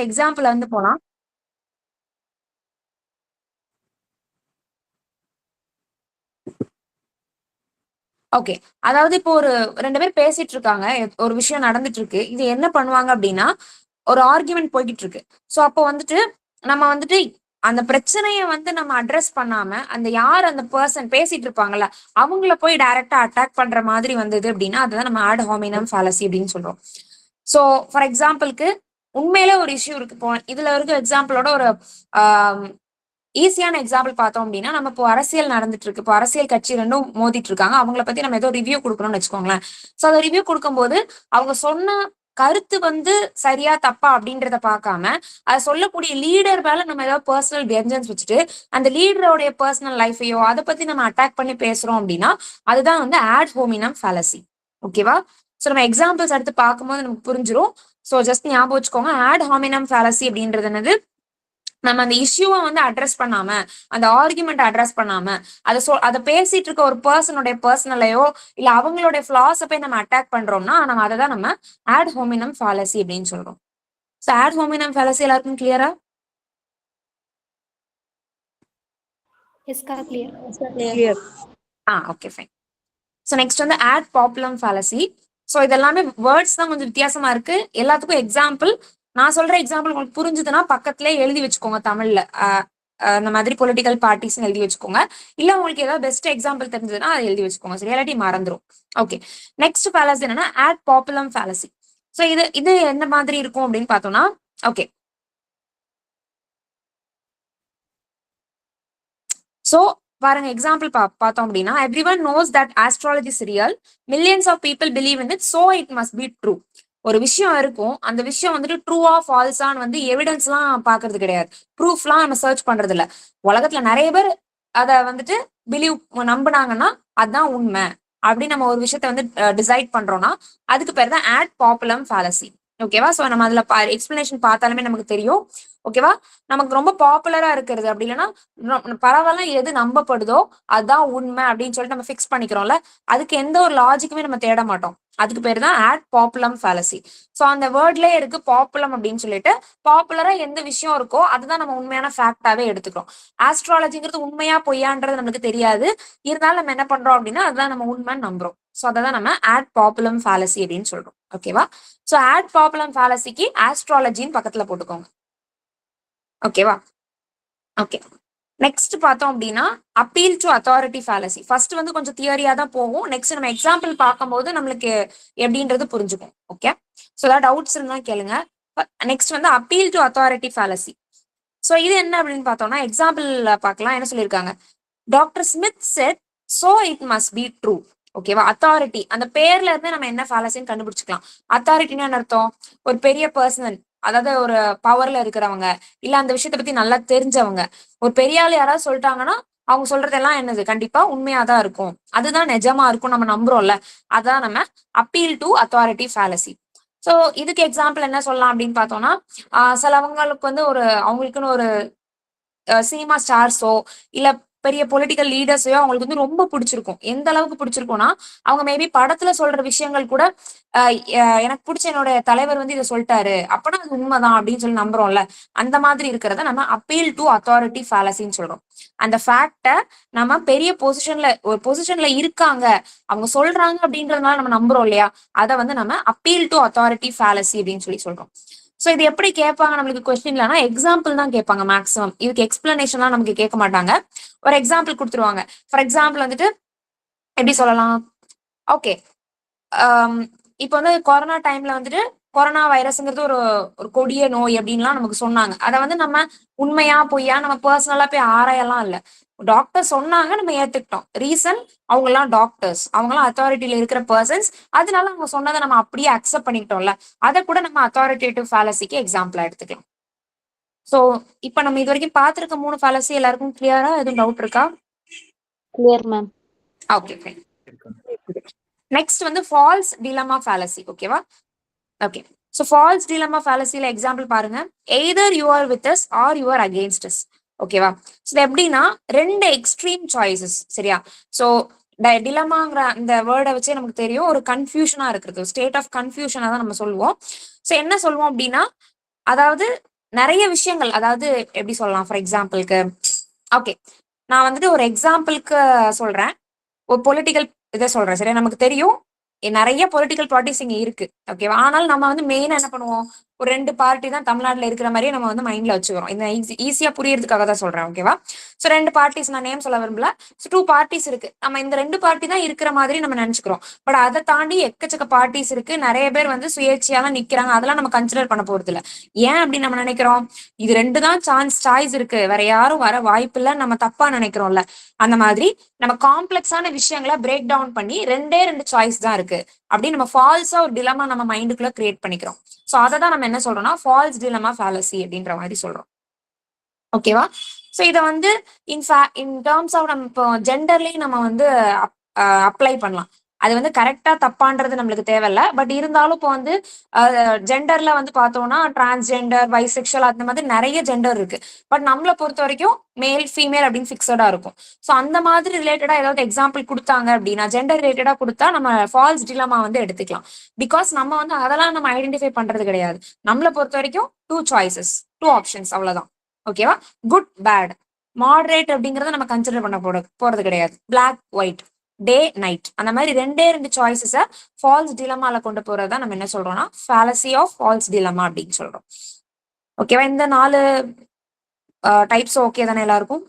Example வந்து போலாம். Okay, அதாவது இப்போ ஒரு 2 பேர் பேசிட்டு இருக்காங்க, ஒரு விஷயம் நடந்துட்டு இருக்கு. இது என்ன பண்ணுவாங்க அப்படின்னா, ஒரு ஆர்குமெண்ட் போய்கிட்டு இருக்கு. சோ அப்போ வந்துட்டு நம்ம வந்துட்டு அந்த பிரச்சனைய வந்து நம்ம அட்ரஸ் பண்ணாம, அந்த யார் அந்த பர்சன் பேசிட்டு இருப்பாங்கல்ல, அவங்கள போய் டைரக்ட்டா அட்டாக் பண்ற மாதிரி வந்தது அப்படின்னா, அதுதான் நம்ம ஆட் ஹாமினம் ஃபாலசி அப்படின்னு சொல்றோம். சோ ஃபார் எக்ஸாம்பிள்க்கு உண்மையிலே ஒரு இஷ்யூ இருக்கு. இப்போ இதுல இருக்க எக்ஸாம்பிளோட ஒரு ஈஸியான எக்ஸாம்பிள் பார்த்தோம் அப்படின்னா, நம்ம இப்போ அரசியல் நடந்துட்டு இருக்கு. இப்போ அரசியல் கட்சி 2ம் மோதிட்டு இருக்காங்க. அவங்கள பத்தி நம்ம ஏதோ ரிவ்யூ குடுக்கணும்னு வச்சுக்கோங்களேன். சோ அத ரிவ்யூ குடுக்கும்போது, அவங்க சொன்ன கருத்து வந்து சரியா, தப்பா அப்படின்றத பார்க்காம, அத சொல்லக்கூடிய லீடர் மேல நம்ம ஏதாவது பெர்சனல் வெஞ்சன்ஸ் வச்சுட்டு, அந்த லீடரோடைய பெர்சனல் லைஃபையோ அத பத்தி நம்ம அட்டாக் பண்ணி பேசுறோம் அப்படின்னா, அதுதான் வந்து ஆட் ஹோமினம் ஃபாலசி. ஓகேவா? சோ நம்ம எக்ஸாம்பிள்ஸ் அடுத்து பார்க்கும்போது நமக்கு புரிஞ்சிரும். சோ ஜஸ்ட் ஞாபகம் வச்சுக்கோங்க. ஆட் ஹாமினம் ஃபாலசி அப்படின்றது என்னது? நம்ம அந்த இஷ்யூவை வந்து அட்ரஸ் பண்ணாம, அந்த ஆர்குமெண்ட் அட்ரஸ் பண்ணாம, அத பேசிட்டு இருக்க ஒரு பர்சனுடைய பர்சனலையோ இல்ல அவங்களுடைய ஃபிளாஸ போய் நம்ம அட்டாக் பண்றோம்னா, நம்ம அததான் நம்ம ஆட் ஹோமினம் ஃபாலசி அப்படின்னு சொல்றோம். சோ ஆட் ஹோமினம் ஃபாலசி எல்லாருக்கும் கிளியரா? எஸ்கா clear. Clear. Okay fine. So next வந்து ஆட் பாப்புலம் ஃபாலசி. சோ இதெல்லாமே வேர்ட்ஸ் தான் கொஞ்சம் வித்தியாசமா இருக்கு. எல்லாத்துக்கும் எக்ஸாம்பிள் நான் சொல்ற எக்ஸாம்பிள் உங்களுக்கு புரிஞ்சுதுன்னா பக்கத்திலே எழுதி வச்சுக்கோங்க தமிழ்ல. இந்த மாதிரி பொலிட்டிக்கல் பார்ட்டிஸ் எழுதி வச்சுக்கோங்க. இல்ல உங்களுக்கு ஏதாவது பெஸ்ட் எக்ஸாம்பிள் தெரிஞ்சதுன்னா அதை எழுதி வச்சுக்கோங்க. சரி, இல்லாட்டி மறந்துரும். ஓகே, நெக்ஸ்ட் ஃபாலசி என்னன்னா ஆட் பாப்புலம் ஃபாலசி. சோ இது என்ன மாதிரி இருக்கும் அப்படின்னு பார்த்தோம்னா, ஓகே, சோ பாருங்க எக்ஸாம்பிள் பார்த்தோம் அப்படின்னா, everyone knows that astrology is real, millions of people believe in it, so it must be true. ஒரு விஷயம் இருக்கும், அந்த விஷயம் வந்துட்டு ட்ரூவா ஃபால்ஸான்னு வந்து எவிடன்ஸ் எல்லாம் பாக்குறது கிடையாது, ப்ரூஃப்லாம் நம்ம சர்ச் பண்றது இல்ல. உலகத்துல நிறைய பேர் அத வந்துட்டு பிலீவ் நம்பினாங்கன்னா அதுதான் உண்மை அப்படின்னு நம்ம ஒரு விஷயத்த வந்து டிசைட் பண்றோம்னா அதுக்கு பேர் தான் ஆட் பாப்புலம் ஃபாலசி. ஓகேவா? சோ நம்ம அதுல எக்ஸ்பிளனேஷன் பார்த்தாலுமே நமக்கு தெரியும். ஓகேவா? நமக்கு ரொம்ப பாப்புலரா இருக்கிறது அப்படி இல்லைன்னா பரவாயில்ல எது நம்பப்படுதோ அதுதான் உண்மை அப்படின்னு சொல்லிட்டு நம்ம ஃபிக்ஸ் பண்ணிக்கிறோம்ல, அதுக்கு எந்த ஒரு லாஜிக்குமே நம்ம தேட மாட்டோம். அதுக்கு பேர் தான் ஆட் பாப்புலம் ஃபாலசி. சோ அந்த வேர்ட்லயே இருக்கு பாப்புலம் அப்படின்னு சொல்லிட்டு, பாப்புலரா எந்த விஷயம் இருக்கோ அதுதான் நம்ம உண்மையான ஃபேக்டாவே எடுத்துக்கிறோம். ஆஸ்ட்ராலஜிங்கிறது உண்மையா பொய்யான்றது நமக்கு தெரியாது, இருந்தாலும் நம்ம என்ன பண்றோம் அப்படின்னா அதுதான் நம்ம உண்மைன்னு நம்புறோம். சோ அதான் நம்ம ஆட் பாப்புலம் ஃபாலசி அப்படின்னு சொல்றோம். ஓகேவா? சோ ஆட் பாப்புலம் ஃபாலசிக்கு ஆஸ்ட்ராலஜின்னு பக்கத்துல போட்டுக்கோங்க. ஓகேவா? ஓகே, நெக்ஸ்ட் பார்த்தோம் அப்படின்னா அப்பீல் டு அத்தாரிட்டி ஃபாலசி. ஃபர்ஸ்ட் வந்து கொஞ்சம் தியரியா தான் போகும். நெக்ஸ்ட் நம்ம எக்ஸாம்பிள் பார்க்கும்போது நம்மளுக்கு எப்படின்றது புரிஞ்சுக்கும். ஓகே, ஸோ ஏதாவது டவுட்ஸ் இருந்தா கேளுங்க. நெக்ஸ்ட் வந்து அப்பீல் டு அத்தாரிட்டி ஃபாலசி. ஸோ இது என்ன அப்படின்னு பார்த்தோம்னா எக்ஸாம்பிள் பார்க்கலாம். என்ன சொல்லியிருக்காங்க? Doctor Smith set so it must be true. ஓகேவா? அத்தாரிட்டி அந்த பேர்ல இருந்து நம்ம என்ன ஃபாலசின்னு கண்டுபிடிச்சுக்கலாம். அத்தாரிட்டின்னு என்ன அர்த்தம்? ஒரு பெரிய பர்சன், அதாவது ஒரு பவர்ல இருக்கிறவங்க, இல்ல அந்த விஷயத்த பத்தி நல்லா தெரிஞ்சவங்க, ஒரு பெரிய ஆள் யாராவது சொல்லிட்டாங்கன்னா அவங்க சொல்றதெல்லாம் என்னது கண்டிப்பா உண்மையாதான் இருக்கும், அதுதான் நிஜமா இருக்கும் நம்ம நம்புறோம்ல, அதான் நம்ம அப்பீல் டு அத்தாரிட்டி ஃபாலசி. சோ இதுக்கு எக்ஸாம்பிள் என்ன சொல்லலாம் அப்படின்னு பார்த்தோம்னா, சிலவங்களுக்கு வந்து அவங்களுக்குன்னு ஒரு சினிமா ஸ்டார்ஸோ இல்ல பெரிய பொலிட்டிக்கல் லீடர்ஸையோ அவங்களுக்கு வந்து ரொம்ப பிடிச்சிருக்கும். எந்த அளவுக்கு பிடிச்சிருக்கும்னா அவங்க மேபி படத்துல சொல்ற விஷயங்கள் கூட எனக்கு பிடிச்ச என்னோட தலைவர் வந்து இதை சொல்லிட்டாரு அப்பனா அது உண்மைதான் அப்படின்னு சொல்லி நம்புறோம்ல, அந்த மாதிரி இருக்கிறத நம்ம அப்பீல் டு அத்தாரிட்டி ஃபாலசின்னு சொல்றோம். அந்த ஃபேக்ட நம்ம பெரிய ஒரு பொசிஷன்ல இருக்காங்க அவங்க சொல்றாங்க அப்படின்றதுனால நம்ம நம்புறோம் இல்லையா, அதை வந்து நம்ம அப்பீல் டு அத்தாரிட்டி ஃபாலசி அப்படின்னு சொல்லி சொல்றோம். சோ இது எப்படி கேட்பாங்க நம்மளுக்கு கொஸ்டின்லனா எக்ஸாம்பிள் தான் கேட்பாங்க மேக்ஸிமம். இதுக்கு எக்ஸ்பிளனேஷன்லாம் நமக்கு கேட்க மாட்டாங்க, ஒரு எக்ஸாம்பிள் கொடுத்துருவாங்க. ஃபார் எக்ஸாம்பிள் வந்துட்டு எப்படி சொல்லலாம்? ஓகே, இப்போ வந்து கொரோனா டைம்ல வந்துட்டு கொரோனா வைரஸ்ங்கிறது ஒரு ஒரு கொடிய நோய் அப்படின்லாம் நமக்கு சொன்னாங்க. அதை வந்து நம்ம உண்மையா பொய்யா நம்ம பர்சனலா போய் ஆராயலாம் இல்ல, டாக்டர் சொன்னாங்க நம்ம ஏத்துக்கிட்டோம். ரீசன் அவங்க எல்லாம் டாக்டர்ஸ், அவங்க எல்லாம் அத்தாரிட்டியில இருக்கிற பர்சன்ஸ், அதனால அவங்க சொன்னதை நம்ம அப்படியே அக்செப்ட் பண்ணிக்கிட்டோம்ல, அதை கூட நம்ம அத்தாரிட்டேட்டிவ் ஃபாலசிக்கு எக்ஸாம்பிளா எடுத்துக்கலாம். சோ இப்ப நம்ம இது வரைக்கும் பார்த்திருக்க 3 ஃபாலசி எல்லாருக்கும் கிளியரா? எதுவும் டவுட் இருக்கா? Clear ma'am. Okay fine. Next வந்து ஃபால்ஸ் டிலமா ஃபாலசி. ஓகேவா? ஓகே, சோ ஃபால்ஸ் டிலமா ஃபாலசில எக்ஸாம்பிள் பாருங்க. Either you are with us or you are against us. ஓகேவா? சோ எப்படின்னா ரெண்டு எக்ஸ்ட்ரீம் சாய்ஸஸ். சரியா? சோ டிலமாங்கிற அந்த வேர்டை வச்சே நமக்கு தெரியும் ஒரு கன்ஃபியூஷனா இருக்கிறது, ஸ்டேட் ஆஃப் கன்ஃபியூஷனா தான் நம்ம சொல்லுவோம். சோ என்ன சொல்லுவோம் அப்படின்னா, அதாவது நிறைய விஷயங்கள், அதாவது எப்படி சொல்லலாம், ஃபார் எக்ஸாம்பிளுக்கு ஓகே, நான் வந்துட்டு ஒரு எக்ஸாம்பிளுக்கு சொல்றேன். ஒரு பொலிட்டிக்கல் இதை சொல்றேன், சரியா? நமக்கு தெரியும் நிறைய பொலிட்டிக்கல் பார்ட்டிஸ் இங்க இருக்கு, ஓகேவா? ஆனால் நம்ம வந்து மெயினா என்ன பண்ணுவோம், ஒரு 2 பார்ட்டி தான் தமிழ்நாட்டுல இருக்கிற மாதிரியே நம்ம வந்து மைண்ட்ல வச்சுக்கிறோம். இந்த ஈஸியா புரியறதுக்காக தான் சொல்றேன், ஓகேவா? சோ 2 பார்ட்டிஸ், நான் நேம் சொல்ல விரும்பல. ஸோ 2 பார்ட்டிஸ் இருக்கு, நம்ம இந்த 2 பார்ட்டி தான் இருக்கிற மாதிரி நம்ம நினைச்சுக்கிறோம். பட் அதை தாண்டி எக்கச்சக்க பார்ட்டிஸ் இருக்கு, நிறைய பேர் வந்து சுயேட்சையாலாம் நிக்கிறாங்க, அதெல்லாம் நம்ம கன்சிடர் பண்ண போறது இல்ல. ஏன் அப்படின்னு நம்ம நினைக்கிறோம், இது 2 தான் சாய்ஸ் இருக்கு, வேற யாரும் வர வாய்ப்பு இல்ல, நம்ம தப்பா நினைக்கிறோம்ல. அந்த மாதிரி நம்ம காம்ப்ளெக்ஸான விஷயங்களை பிரேக் டவுன் பண்ணி 2 சாய்ஸ் தான் இருக்கு அப்படின்னு நம்ம ஃபால்ஸா ஒரு டிலமா நம்ம மைண்டுக்குள்ள கிரியேட் பண்ணிக்கிறோம். சோ அதை தான் நம்ம என்ன சொல்றோம்னா ஃபால்ஸ் டிலமா ஃபேலசி அப்படின்ற மாதிரி சொல்றோம், ஓகேவா? சோ இதை வந்து இன் டேர்ம்ஸ் ஆஃப் நம்ம இப்போ ஜெண்டர்லயும் நம்ம வந்து அப்ளை பண்ணலாம். அது வந்து கரெக்டா தப்பான்றது நம்மளுக்கு தேவையில்ல. பட் இருந்தாலும் இப்போ வந்து ஜெண்டர்ல வந்து பார்த்தோம்னா டிரான்ஸ்ஜெண்டர், பைசெக்சுவல், அந்த மாதிரி நிறைய ஜெண்டர் இருக்கு. பட் நம்மளை பொறுத்த வரைக்கும் மேல் ஃபீமேல் அப்படின்னு ஃபிக்ஸடா இருக்கும். ஸோ அந்த மாதிரி ரிலேட்டடா ஏதாவது எக்ஸாம்பிள் கொடுத்தாங்க அப்படின்னா, ஜெண்டர் ரிலேட்டடா கொடுத்தா நம்ம ஃபால்ஸ் டிலமா வந்து எடுத்துக்கலாம். பிகாஸ் நம்ம வந்து அதெல்லாம் நம்ம ஐடென்டிஃபை பண்றது கிடையாது. நம்மளை பொறுத்த வரைக்கும் 2 சாய்ஸஸ், 2 ஆப்ஷன்ஸ், அவ்வளவுதான், ஓகேவா? குட், பேட், மாடரேட் அப்படிங்கறத நம்ம கன்சிடர் பண்ண போறது கிடையாது. பிளாக், ஒயிட், டே, நைட், அந்த மாதிரி 2 சாய்ஸஸ ஃபால்ஸ் டிலமால கொண்டு போறதா நம்ம என்ன சொல்றோம்னா ஃபேலசி ஆஃப் ஃபால்ஸ் டிலமா அப்படின்னு சொல்றோம், ஓகேவா? இந்த 4 டைப்ஸ் ஓகே தானே எல்லாருக்கும்?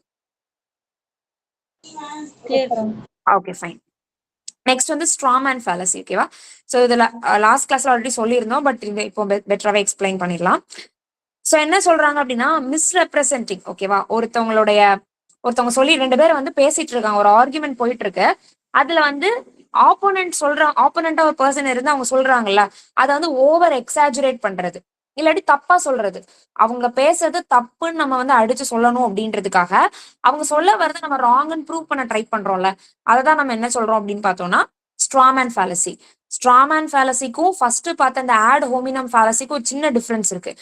Okay, fine. நெக்ஸ்ட் வந்து ஸ்ட்ராமேன் ஃபேலசி, ஓகேவா? சோ இதுல லாஸ்ட் கிளாஸ்ல ஆல்ரெடி சொல்லியிருந்தோம், பட் இப்போ பெட்டராவே எக்ஸ்பிளைன் பண்ணிடலாம். சோ என்ன சொல்றாங்க அப்படின்னா மிஸ்ரெப்ரசென்டிங், ஓகேவா? ஒருத்தவங்க சொல்லி 2 பேர் வந்து பேசிட்டு இருக்காங்க, ஒரு ஆர்குமெண்ட் போயிட்டு இருக்கு. அதுல வந்து ஆப்போனண்டா ஒரு பர்சன் இருந்து அவங்க சொல்றாங்கல்ல, அதை வந்து ஓவர் எக்ஸாஜுரேட் பண்றது, இல்லாட்டி தப்பா சொல்றது. அவங்க பேசுறது தப்புன்னு நம்ம வந்து அடிச்சு சொல்லணும் அப்படின்றதுக்காக அவங்க சொல்ல வரதை நம்ம ராங்னு ப்ரூவ் பண்ண ட்ரை பண்றோம்ல, அததான் நம்ம என்ன சொல்றோம் அப்படின்னு பார்த்தோம்னா ஸ்ட்ராமேன் ஃபேலசி. ஸ்ட்ராமேன் ஃபேலசிக்கும் ஃபர்ஸ்ட் பார்த்த அந்த ஆட் ஹோமினம் ஃபேலசிக்கும் ஒரு சின்ன டிஃபரன்ஸ் இருக்கு.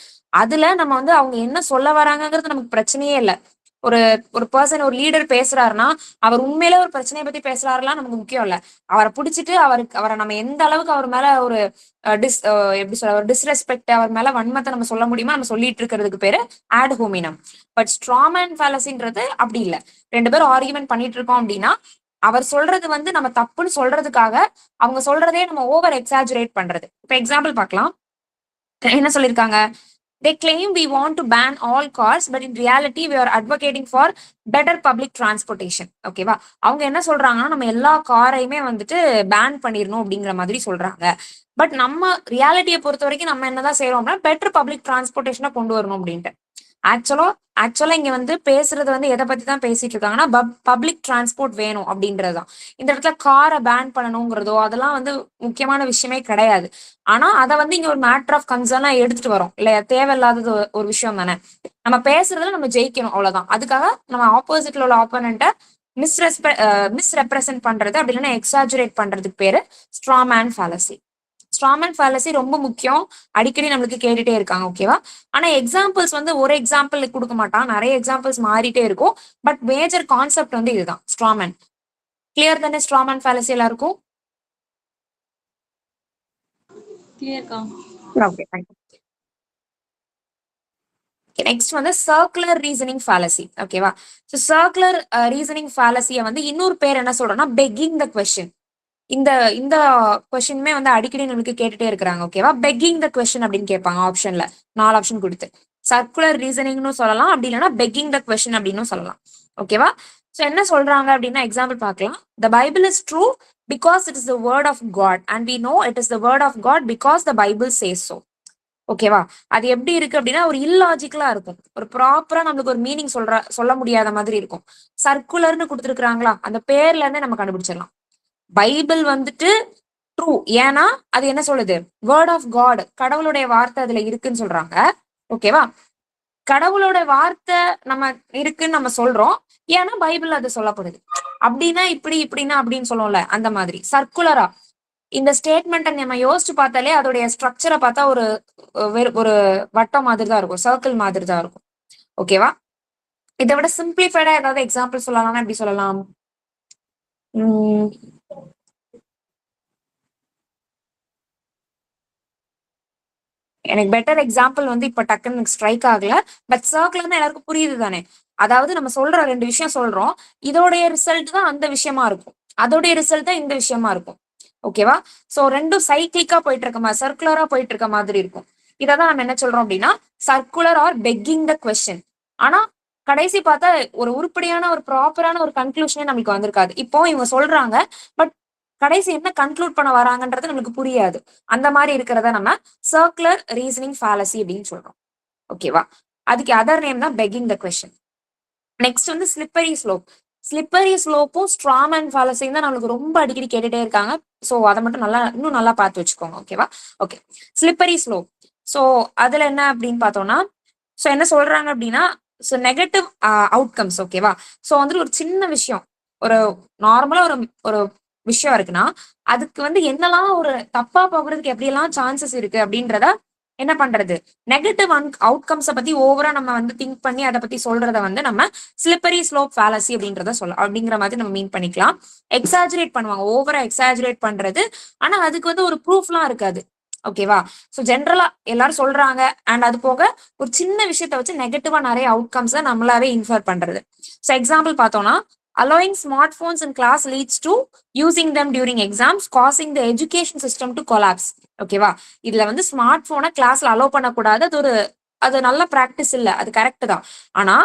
அதுல நம்ம வந்து அவங்க என்ன சொல்ல வராங்கிறது நமக்கு பிரச்சனையே இல்லை. ஒரு ஒரு பர்சன், ஒரு லீடர் பேசுறாருன்னா அவர் உண்மையிலே ஒரு பிரச்சனையை பத்தி பேசுறாருலாம் நமக்கு முக்கியம் இல்ல. அவரை பிடிச்சிட்டு அவரை நம்ம எந்த அளவுக்கு அவர் மேல ஒரு எப்படி சொல்ற, ஒரு டிஸ்ரெஸ்பெக்ட், அவர் மேல வன்மத்தை நம்ம சொல்ல முடியுமா, நம்ம சொல்லிட்டு இருக்கிறதுக்கு பேரு ஆட் ஹோமினம். பட் ஸ்ட்ராமேன் ஃபேலசின்றது அப்படி இல்ல. 2 பேரும் ஆர்குமெண்ட் பண்ணிட்டு இருக்கோம் அப்படின்னா அவர் சொல்றது வந்து நம்ம தப்புன்னு சொல்றதுக்காக அவங்க சொல்றதே நம்ம ஓவர் எக்ஸாஜுரேட் பண்றது. இப்ப எக்ஸாம்பிள் பார்க்கலாம். என்ன சொல்லிருக்காங்க, they claim we want to ban all cars but in reality we are advocating for better public transportation, ஓகேவா? அவங்க என்ன சொல்றாங்கன்னா நம்ம எல்லா காரையுமே வந்துட்டு பேன் பண்ணிடணும் அப்படிங்கிற மாதிரி சொல்றாங்க. பட் நம்ம ரியாலிட்டியை பொறுத்த வரைக்கும் நம்ம என்னதான் செய்யறோம் அப்படின்னா பெட்டர் பப்ளிக் டிரான்ஸ்போர்டேஷனை கொண்டு வரணும் அப்படின்ட்டு. ஆக்சுவலா இங்க வந்து பேசுறது வந்து எதை பத்தி தான் பேசிட்டு இருக்காங்கன்னா பப்ளிக் டிரான்ஸ்போர்ட் வேணும் அப்படின்றதுதான். இந்த இடத்துல காரை பேன் பண்ணணுங்கிறதோ அதெல்லாம் வந்து முக்கியமான விஷயமே கிடையாது. ஆனா அதை வந்து இங்க ஒரு மேட்டர் ஆஃப் கன்சர்னா எடுத்துட்டு வரோம் இல்லையா? தேவையில்லாதது ஒரு விஷயம் தானே. நம்ம பேசுறதுல நம்ம ஜெயிக்கணும், அவ்வளவுதான். அதுக்காக நம்ம ஆப்போசிட்ல உள்ள ஆப்போனண்ட்டை மிஸ்ரெப்ரசென்ட் பண்றது, அப்படி இல்லைன்னா எக்ஸாஜுரேட் பண்றதுக்கு பேரு ஸ்ட்ராமேன் ஃபேலசி. ஸ்ட்ராமேன் ஃபேலசி ரொம்ப முக்கியம், அடிக்கடி நம்மளுக்கு கேட்டுட்டே இருக்காங்க, ஓகேவா? ஆனா எக்ஸாம்பிள்ஸ் வந்து ஒரு எக்ஸாம்பிள் கொடுக்க மாட்டான், நிறைய எக்ஸாம்பிள்ஸ் மாறிட்டே இருக்கும். பட் மேஜர் கான்செப்ட் வந்து இதுதான் ஸ்ட்ராமேன். கிளியர் தானே ஸ்ட்ராமேன் ஃபேலசி எல்லாருக்கும்? ஓகே, நெக்ஸ்ட் வந்து சர்க்குலர் ரீசனிங் ஃபேலசி, ஓகேவா? ஸோ சர்க்குலர் ரீசனிங் ஃபேலசியை வந்து இன்னொரு பேர் என்ன சொல்றோம்னா பெக்கிங் த கொஸ்டின். இந்த இந்த கொஸ்டினுமே வந்து அடிக்கடி நமக்கு கேட்டுட்டே இருக்கிறாங்க, ஓகேவா? பெக்கிங் த கொஸ்டின் அப்படின்னு கேட்பாங்க ஆப்ஷன்ல, 4 ஆப்ஷன் கொடுத்து. சர்க்குலர் ரீசனிங்னு சொல்லலாம், அப்படி இல்லைன்னா பெக்கிங் த கொஸ்டின் அப்படின்னு சொல்லலாம், ஓகேவா? ஸோ என்ன சொல்றாங்க அப்படின்னா எக்ஸாம்பிள் பார்க்கலாம். The Bible is true because it is the word of God and we know it is the word of God because the Bible says so, ஓகேவா? அது எப்படி இருக்கு அப்படின்னா ஒரு இல்லாஜிக்கலா இருக்கும், ஒரு ப்ராப்பரா நம்மளுக்கு ஒரு மீனிங் சொல்ல முடியாத மாதிரி இருக்கும். சர்க்குலர்னு கொடுத்துருக்காங்களா, அந்த பேர்ல இருந்தே நம்ம கண்டுபிடிச்சிடலாம் பைபிள் வந்துட்டு ட்ரூ. ஏன்னா அது என்ன சொல்லுது, வேர்ட் ஆஃப் காட், கடவுளுடைய வார்த்தை அதுல இருக்குன்னு சொல்றாங்க, ஓகேவா? கடவுளோட வார்த்தை நம்ம இருக்குன்னு நம்ம சொல்றோம், ஏன்னா பைபிள் அது சொல்லப்படுது. அப்படின்னா இப்படின்னா அப்படின்னு சொல்லுவோம்ல, அந்த மாதிரி சர்க்குலரா இந்த ஸ்டேட்மெண்ட்டை நம்ம யோசிச்சு பார்த்தாலே அதோடைய ஸ்ட்ரக்சரை பார்த்தா ஒரு வட்டம் மாதிரி தான் இருக்கும், சர்க்கிள் மாதிரி தான் இருக்கும், ஓகேவா? இதை விட சிம்பிளிஃபைடா ஏதாவது எக்ஸாம்பிள் சொல்லலாம்னா எப்படி சொல்லலாம்? எனக்கு பெட்டர் எக்ஸாம்பிள் வந்து இப்ப டக்குன்னு ஸ்ட்ரைக் ஆகல. பட் சர்க்கிள்னா எல்லாருக்கும் புரியுது தானே? அதாவது நம்ம சொல்ற 2 விஷயம் சொல்றோம். இதோடைய ரிசல்ட் தான் அந்த விஷயமா இருக்கும். அதோடைய ரிசல்ட் தான் இந்த விஷயமா இருக்கும். ஓகேவா? சோ 2ம் சைக்கிளிக்கா போயிட்டு இருக்க மாதிரி, சர்க்குலரா போயிட்டு இருக்க மாதிரி இருக்கும். இததான் நம்ம என்ன சொல்றோம் அப்படின்னா circular or begging the question. ஆனா கடைசி பார்த்தா ஒரு உருப்படியான ஒரு ப்ராப்பரான ஒரு கன்க்ளூஷனே நமக்கு வந்திருக்காது. இப்போ இவங்க சொல்றாங்க, பட் கடைசி என்ன கன்க்ளூட் பண்ண வராங்கன்றது நமக்கு புரியாது. அந்த மாதிரி இருக்கிறத நம்ம சர்க்குலர் ரீசனிங் ஃபாலசி அப்படின்னு சொல்றோம். ஓகேவா? அதுக்கு அதர் நேம் தான் பெக்கிங் த கொஸ்டின். நெக்ஸ்ட் வந்து ஸ்லிப்பரி ஸ்லோப். ஸ்லிப்பரி ஸ்லோப்பும் ஸ்ட்ராமன் ஃபாலசியும் தான் நம்மளுக்கு ரொம்ப அடிக்கடி கேட்டுட்டே இருக்காங்க. சோ அதை மட்டும் இன்னும் நல்லா பார்த்து வச்சுக்கோங்க. ஓகேவா? ஓகே. Slippery slope. சோ அதுல என்ன அப்படின்னு பார்த்தோம்னா, சோ என்ன சொல்றாங்க அப்படின்னா, சோ நெகட்டிவ் அவுட்கம்ஸ். ஓகேவா? சோ வந்துட்டு ஒரு சின்ன விஷயம், ஒரு நார்மலா ஒரு ஒரு விஷயம் இருக்குன்னா, அதுக்கு வந்து என்னெல்லாம் ஒரு தப்பா போகிறதுக்கு எப்படியெல்லாம் சான்சஸ் இருக்கு அப்படின்றத என்ன பண்றது, நெகட்டிவ் அவுட்கம்ஸை பத்தி ஓவரா நம்ம வந்து திங்க் பண்ணி அதை பத்தி சொல்றத வந்து நம்ம ஸ்லிப்பரி ஸ்லோப் ஃபேலசி அப்படின்றத அப்படிங்கிற மாதிரி நம்ம மீன் பண்ணிக்கலாம். எக்ஸாஜரேட் பண்ணுவாங்க, ஓவரா எக்ஸாஜரேட் பண்றது. ஆனா அதுக்கு வந்து ஒரு ப்ரூஃப்லாம் இருக்காது. ஓகேவா? சோ ஜென்ரலா எல்லாரும் சொல்றாங்க. அண்ட் அது போக ஒரு சின்ன விஷயத்த வச்சு நெகட்டிவா நிறைய அவுட்கம்ஸ் நம்மளாவே இன்ஃபர் பண்றது. சோ எக்ஸாம்பிள் பார்த்தோம்னா, allowing smartphones in class leads to using them during exams, causing the education system to collapse. ஓகேவா? இதுல வந்து ஸ்மார்ட் போனை கிளாஸ்ல அலோவ் பண்ணக்கூடாது. அது நல்ல பிராக்டிஸ் இல்ல, அது கரெக்ட் தான். ஆனா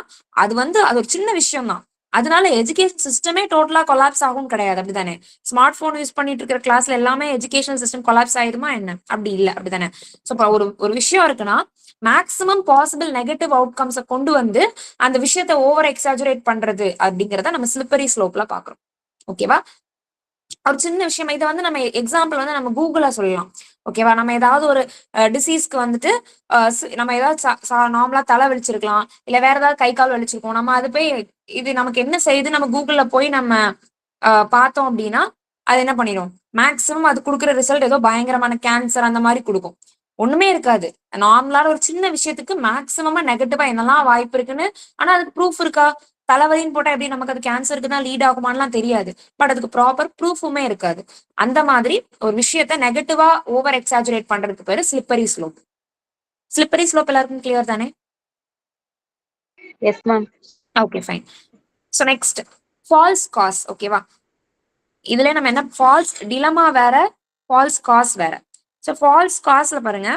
அது ஒரு சின்ன விஷயம் தான். அதனால எஜுகேஷன் சிஸ்டமே டோட்டலா கொலாப்ஸ் ஆகும் கிடையாது. அப்படிதானே? ஸ்மார்ட் போன் யூஸ் பண்ணிட்டு இருக்கிற கிளாஸ்ல எல்லாமே எஜுகேஷன் சிஸ்டம் கொலாப்ஸ் ஆயிருமா என்ன? அப்படி இல்ல. அப்படிதானே? சோ ஒரு விஷயம் இருக்குன்னா, மேக்சிமம் பாசிபிள் நெகட்டிவ் அவுட்கம்ஸை கொண்டு வந்து அந்த விஷயத்த ஓவர் எக்ஸாஜரேட் பண்றது அப்படிங்கிறத நம்ம ஸ்லிப்பரி ஸ்லோப்ல பாக்குறோம். ஓகேவா? ஒரு சின்ன விஷயம் இதை வந்து நம்ம எக்ஸாம்பிள் வந்து நம்ம கூகுளா சொல்லலாம். ஓகேவா? நம்ம ஏதாவது ஒரு டிசீஸ்க்கு வந்துட்டு நம்ம ஏதாவது நார்மலா தலை வலிச்சிருக்கலாம், இல்ல வேற ஏதாவது கை கால் வலிச்சிருக்கோம். நம்ம அது போய் இது நமக்கு என்ன செய்யுது நம்ம கூகுள்ல போய் நம்ம பார்த்தோம் அப்படின்னா, அது என்ன பண்ணிடும், மேக்சிமம் அது கொடுக்குற ரிசல்ட் ஏதோ பயங்கரமான கேன்சர் அந்த மாதிரி கொடுக்கும். ஒண்ணுமே இருக்காது. நார்மலான ஒரு சின்ன விஷயத்துக்கு மேக்சிமமா நெகட்டிவா என்னெல்லாம் வாய்ப்பு இருக்குன்னு. ஆனா அதுக்கு ப்ரூஃப் இருக்கா? தலைவலின்னு போட்டா எப்படி நமக்கு அது கேன்சருக்கு தான் லீட் ஆகுமான்லாம் தெரியாது. பட் அதுக்கு ப்ராப்பர் ப்ரூஃபுமே இருக்காது. அந்த மாதிரி ஒரு விஷயத்த நெகட்டிவா ஓவர் எக்ஸாஜரேட் பண்றதுக்கு பேரு ஸ்லிப்பரி ஸ்லோப். ஸ்லிப்பரி ஸ்லோப் எல்லாருக்கும் கிளியர் தானே? Yes ma'am. Okay fine. So next false cause. ஓகேவா? இதுல நம்ம என்ன, ஃபால்ஸ் டிலமா வேற, ஃபால்ஸ் காஸ் வேற. ஸோ ஃபால்ஸ் காஸ்ல பாருங்க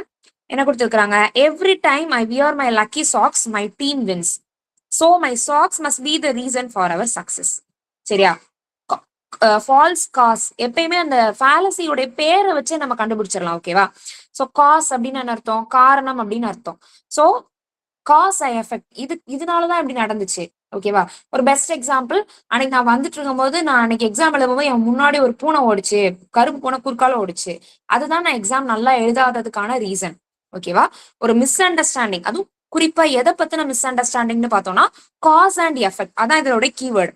என்ன கொடுத்துருக்காங்க, every time I wear my lucky socks my team wins, so my socks must be the reason for our success. சரியா? ஃபால்ஸ் காஸ் எப்பயுமே அந்த ஃபேலசியோடைய பேரை வச்சு நம்ம கண்டுபிடிச்சிடலாம். ஓகேவா? சோ காஸ் அப்படின்னு என்ன அர்த்தம், காரணம் அப்படின்னு அர்த்தம். சோ காஸ் ஐ எஃபெக்ட், இதனாலதான் இப்படி நடந்துச்சு. ஓகேவா? ஒரு பெஸ்ட் எக்ஸாம்பிள், அன்னைக்கு நான் வந்துட்டு இருக்கும் போது, நான் அன்னைக்கு எக்ஸாம் எழுதும்போது என் முன்னாடி ஒரு பூனை ஓடிச்சு, கருப்பு பூனை குறுக்கால ஓடிச்சு. அதுதான் நான் எக்ஸாம் நல்லா எழுதாததுக்கான ரீசன். ஓகேவா? ஒரு மிஸ் அண்டர்ஸ்டாண்டிங், அதுவும் குறிப்பா எதை பத்தின மிஸ் அண்டர்ஸ்டாண்டிங்னு பார்த்தோம்னா காஸ் அண்ட் எஃபெக்ட். அதான் இதோட கீவேர்டு.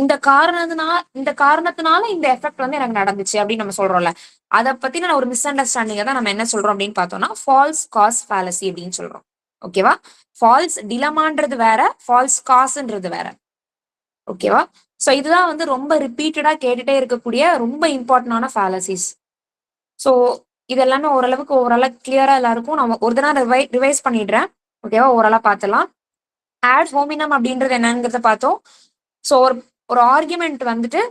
இந்த காரணத்தினால இந்த எஃபெக்ட் வந்து எனக்கு நடந்துச்சு அப்படின்னு நம்ம சொல்றோம்ல, அதை பத்தின ஒரு மிஸ் அண்டர்ஸ்டாண்டிங்கை தான் நம்ம என்ன சொல்றோம் அப்படின்னு பார்த்தோம்னா ஃபால்ஸ் காஸ் ஃபேலசி அப்படின்னு சொல்றோம். ஓகேவா? ஃபால்ஸ் டிலமான்றது வேற, ஃபால்ஸ் காஸ்ன்றது வேற. ஓகேவா? சோ இதுதான் வந்து ரொம்ப ரிப்பீட்டடா கேட்டுட்டே இருக்கக்கூடிய ரொம்ப இம்பார்ட்டன்டான ஃபேலசிஸ். சோ இது எல்லாமே ஓரளவுக்கு கிளியரா எல்லாருக்கும் நம்ம ஒரு தடவை ரிவைஸ் பண்ணிடுறேன். ஓகேவா? ஓரளவு பார்த்துலாம். ஆட் ஹோமினம் அப்படின்றது என்னங்கிறத பார்த்தோம். சோ ஒரு ஆர்குமெண்ட் வந்துட்டு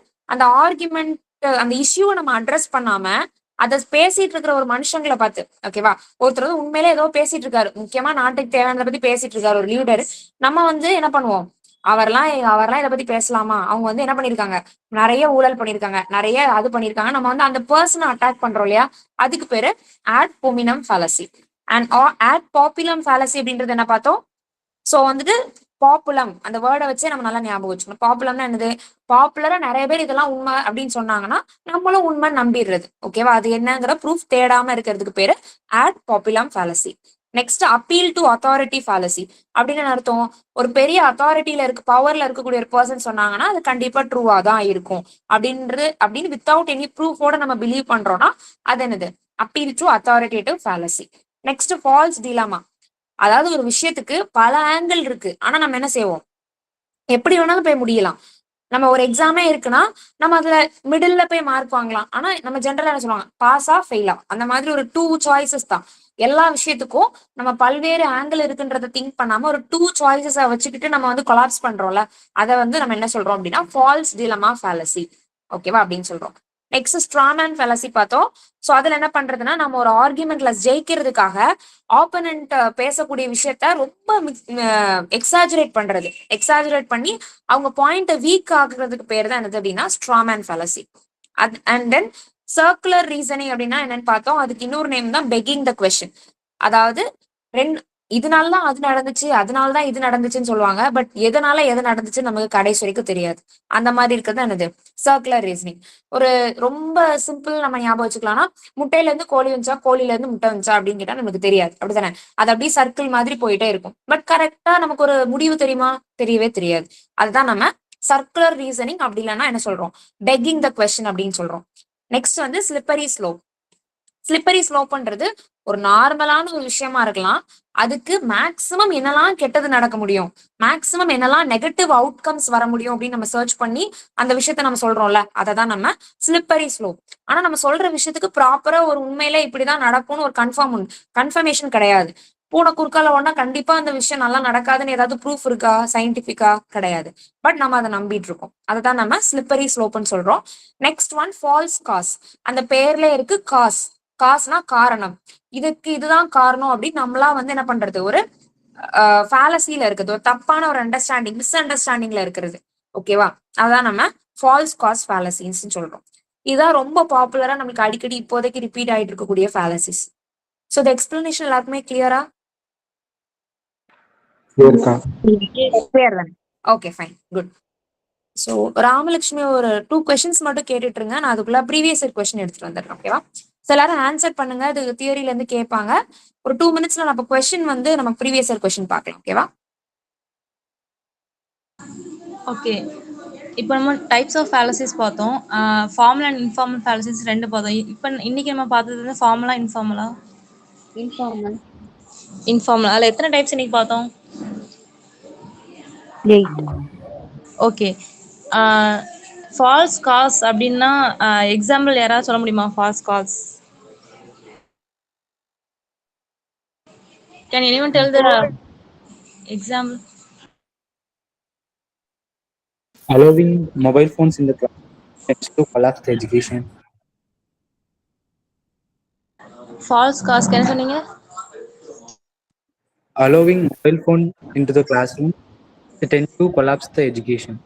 அந்த இஷ்யூவை நம்ம அட்ரஸ் பண்ணாம அதை பேசிட்டு இருக்கிற ஒரு மனுஷங்களை பார்த்து, ஓகேவா, ஒருத்தர் வந்து உண்மையிலே ஏதோ பேசிட்டு இருக்காரு, முக்கியமா நாட்டுக்கு தேவையானதை பத்தி பேசிட்டு இருக்காரு ஒரு லீடர். நம்ம வந்து என்ன பண்ணுவோம், அவர்லாம் இதை பத்தி பேசலாமா, அவங்க வந்து என்ன பண்ணிருக்காங்க, நிறைய ஊழல் பண்ணிருக்காங்க, நிறைய அது பண்ணிருக்காங்க, நம்ம வந்து அந்த பர்சனை அட்டாக் பண்றோம் இல்லையா, அதுக்கு பேரு ad hominem fallacy. And ad populum fallacy அப்படின்றது என்ன பார்த்தோம். சோ வந்துட்டு பாப்புலம் அந்த வேர்டை வச்சே நம்ம நல்லா ஞாபகம் வச்சுக்கணும். பாப்புலம்னா என்னது, பாப்புலரா நிறைய பேர் இதெல்லாம் உண்மை அப்படின்னு சொன்னாங்கன்னா நம்மளும் உண்மை நம்பிடுறது. ஓகேவா? அது என்னங்கிற ப்ரூஃப் தேடாம இருக்கிறதுக்கு பேரு ad populum fallacy. Next appeal to authority fallacy. அப்படின்னு என்ன அர்த்தம், ஒரு பெரிய அத்தாரிட்டியில பவர்ல இருக்கக்கூடிய ஒரு பர்சன் சொன்னாங்கன்னா அது கண்டிப்பா ட்ரூவா தான் இருக்கும் அப்படின்னு வித்தவுட் எனி ப்ரூஃபோட நம்ம பிலீவ் பண்றோம்னா அது என்னது, appeal to authoritative fallacy. Next false dilemma. அதாவது ஒரு விஷயத்துக்கு பல ஆங்கிள் இருக்கு, ஆனா நம்ம என்ன செய்வோம், எப்படி வேணாலும் போய் முடியலாம். நம்ம ஒரு எக்ஸாமே இருக்குன்னா நம்ம அதுல மிடில்ல போய் மார்க் வாங்கலாம். ஆனா நம்ம ஜென்ரலா என்ன சொல்லுவாங்க, பாஸா ஃபெயிலா, அந்த மாதிரி ஒரு 2 சாய்ஸஸ் தான். எல்லா விஷயத்துக்கும் நம்ம பல்வேறு ஆங்கிள் இருக்குன்றத திங்க் பண்ணாம ஒரு டூ சாய்ஸஸை வச்சுக்கிட்டு நம்ம வந்து கொலாப்ஸ் பண்றோம்ல, அதை வந்து நம்ம என்ன சொல்றோம் அப்படின்னா ஃபால்ஸ் டிலமா ஃபேலசி. ஓகேவா அப்படின்னு சொல்றோம். நெக்ஸ்ட் ஸ்ட்ராமேன் ஃபேலசி பார்த்தோம். சோ அதுல என்ன பண்றதுன்னா, நம்ம ஒரு ஆர்குமெண்ட்ல ஜெயிக்கிறதுக்காக ஆப்போனன்ட் பேசக்கூடிய விஷயத்த ரொம்ப எக்ஸாஜரேட் பண்றது, எக்ஸாஜரேட் பண்ணி அவங்க பாயிண்ட வீக் ஆகுறதுக்கு பேர் தான் என்னது அப்படின்னா straw man fallacy. And then circular reasoning அப்படின்னா என்னன்னு பார்த்தோம். அதுக்கு இன்னொரு நேம் தான் பெக்கிங் த கொஸ்டின். அதாவது ரெண்டு இதனாலதான் அது நடந்துச்சு, அதனாலதான் இது நடந்துச்சுன்னு சொல்லுவாங்க. பட் எதனால எது நடந்துச்சுன்னு நமக்கு கடைசி வரைக்கும் தெரியாது. அந்த மாதிரி இருக்கிறது என்னது சர்க்குலர் ரீசனிங். ஒரு ரொம்ப சிம்பிள் நம்ம ஞாபகம் வச்சுக்கலாம்னா, முட்டையில இருந்து கோழி வந்துச்சா, கோழில இருந்து முட்டை வந்துச்சா அப்படின்னு கேட்டா நமக்கு தெரியாது, அப்படித்தானே? அது அப்படியே சர்க்கிள் மாதிரி போயிட்டே இருக்கும். பட் கரெக்டா நமக்கு ஒரு முடிவு தெரியுமா? தெரியவே தெரியாது. அதுதான் நம்ம சர்க்குலர் ரீசனிங், அப்படி இல்லைன்னா என்ன சொல்றோம், பெக்கிங் த கொஸ்டின் அப்படின்னு சொல்றோம். நெக்ஸ்ட் வந்து ஸ்லிப்பரி ஸ்லோப். ஸ்லிப்பரி ஸ்லோப்ன்றது ஒரு நார்மலான ஒரு விஷயமா இருக்கலாம். அதுக்கு மேக்சிமம் என்னெல்லாம் கெட்டது நடக்க முடியும், மேக்சிமம் என்னெல்லாம் நெகட்டிவ் அவுட்கம்ஸ் வர முடியும் அப்படின்னு நம்ம சர்ச் பண்ணி அந்த விஷயத்த நம்ம சொல்றோம்ல, அதை தான் நம்ம ஸ்லிப்பரி ஸ்லோப். ஆனா நம்ம சொல்ற விஷயத்துக்கு ப்ராப்பரா ஒரு உண்மையில இப்படிதான் நடக்கும்னு ஒரு கன்ஃபர்மேஷன் கிடையாது. பூனை குறுக்கால ஒன்னா கண்டிப்பா அந்த விஷயம் நல்லா நடக்காதுன்னு ஏதாவது ப்ரூஃப் இருக்கா? சயின்டிபிக்கா கிடையாது. பட் நம்ம அதை நம்பிட்டு இருக்கோம். அதை தான் நம்ம ஸ்லிப்பரி ஸ்லோப்னு சொல்றோம். Next one false cause. அந்த பேர்ல இருக்கு காஸ். காசுனா காரணம். இதுதான் காரணம் அப்படின்னு நம்மளா வந்து என்ன பண்றது, ஒரு ஃபேலசில இருக்குது, ஒரு தப்பான ஒரு அண்டர்ஸ்டாண்டிங், மிஸ் அண்டர்ஸ்டாண்டிங்ல இருக்கிறது. ஓகேவா? அதான் நம்ம ஃபால்ஸ் காஸ் ஃபேலசின்னு சொல்றோம். இதுதான் ரொம்ப பாப்புலரா நமக்கு அடிக்கடி இப்போதைக்கு ரிப்பீட் ஆயிட்டு இருக்கக்கூடிய ஃபேலசிஸ். ஸோ இந்த எக்ஸ்பிளனேஷன் எல்லாருக்குமே கிளியரா? கிளியர் தானே? Okay fine, good. So Ramalakshmi ஒரு 2 கொஸ்டின்ஸ் மட்டும் கேட்டுட்டு இருங்க, நான் அதுக்குள்ள ப்ரீவியஸ் இயர் கொஸ்டின் எடுத்துட்டு வந்துடுறேன். ஓகேவா? ஸோ எல்லாரும் ஆன்சர் பண்ணுங்க. அது தியரியில இருந்து கேட்பாங்க. ஒரு 2 மினிட்ஸ்ல நம்ம கொஸ்டின் வந்து நம்ம ப்ரீவியஸ் இயர் கொஸ்டின் பார்க்கலாம். ஓகேவா? ஓகே, இப்போ நம்ம டைப்ஸ் ஆஃப் ஃபேலசிஸ் பார்த்தோம். ஃபார்மல் அண்ட் இன்ஃபார்மல் ஃபேலசிஸ் ரெண்டு பார்த்தோம். இப்போ இன்னைக்கு நம்ம பார்த்தது வந்து ஃபார்மலா இன்ஃபார்மலா? இன்ஃபார்மல். இன்ஃபார்மல். அதில் எத்தனை டைப்ஸ் இன்னைக்கு பார்த்தோம்? 8. ஓகே, ஃபால்ஸ் காஸ் அப்படின்னா எக்ஸாம்பிள் யாராவது சொல்ல முடியுமா? False cause. Can anyone tell the example? Allowing mobile phones in the class tends to collapse the education. False காஸ்க்கு என்ன சொன்னீங்க? Allowing mobile phone into the classroom tends to collapse the education.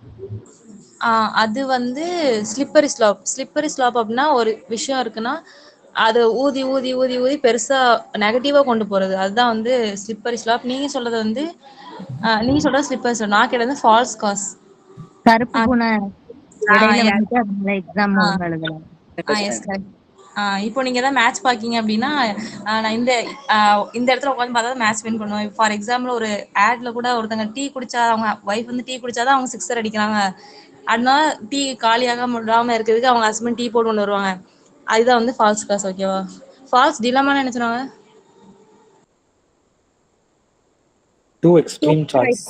அது வந்து slippery slab. Slippery slab அப்படின்னா ஒரு விஷயம் இருக்குன்னா அது ஊதி ஊதி ஊதி ஊதி பெருசா நெகட்டிவா கொண்டு போறது, அதுதான் வந்து ஸ்லிப்பரி ஸ்லாப். நீங்க சொல்றது வந்து நீங்க சொல்றது ஸ்லிப்பரி ஸ்லாப், நான் கேட்டது ஃபால்ஸ் காஸ். கருப்பு பூனை இடையில வந்துட்டு அதனால எக்ஸாம் ஒழுங்கா எழுதலாம். இப்போ நீங்க ஏதாவது மேட்ச் பாக்கீங்க அப்படின்னா நான் இந்த இடத்துல உட்காந்து பார்த்தா மேட்ச் வின் பண்ணுவேன். ஃபார் எக்ஸாம்பிள் ஒரு ஆட்ல கூட ஒருத்தங்க டீ குடிச்சா, அவங்க ஒய்ஃப் வந்து டீ குடிச்சாதான் அவங்க சிக்ஸர் அடிக்கிறாங்க. அதனால டீ காலியாக விடாம இருக்கிறதுக்கு அவங்க ஹஸ்பண்ட் டீ போட்டு கொண்டு வருவாங்க. அதுதான் வந்து ஃபால்ஸ் காஸ். ஓகேவா? ஃபால்ஸ் டிலமான்னு என்ன சொன்னாங்க? Two extreme choice.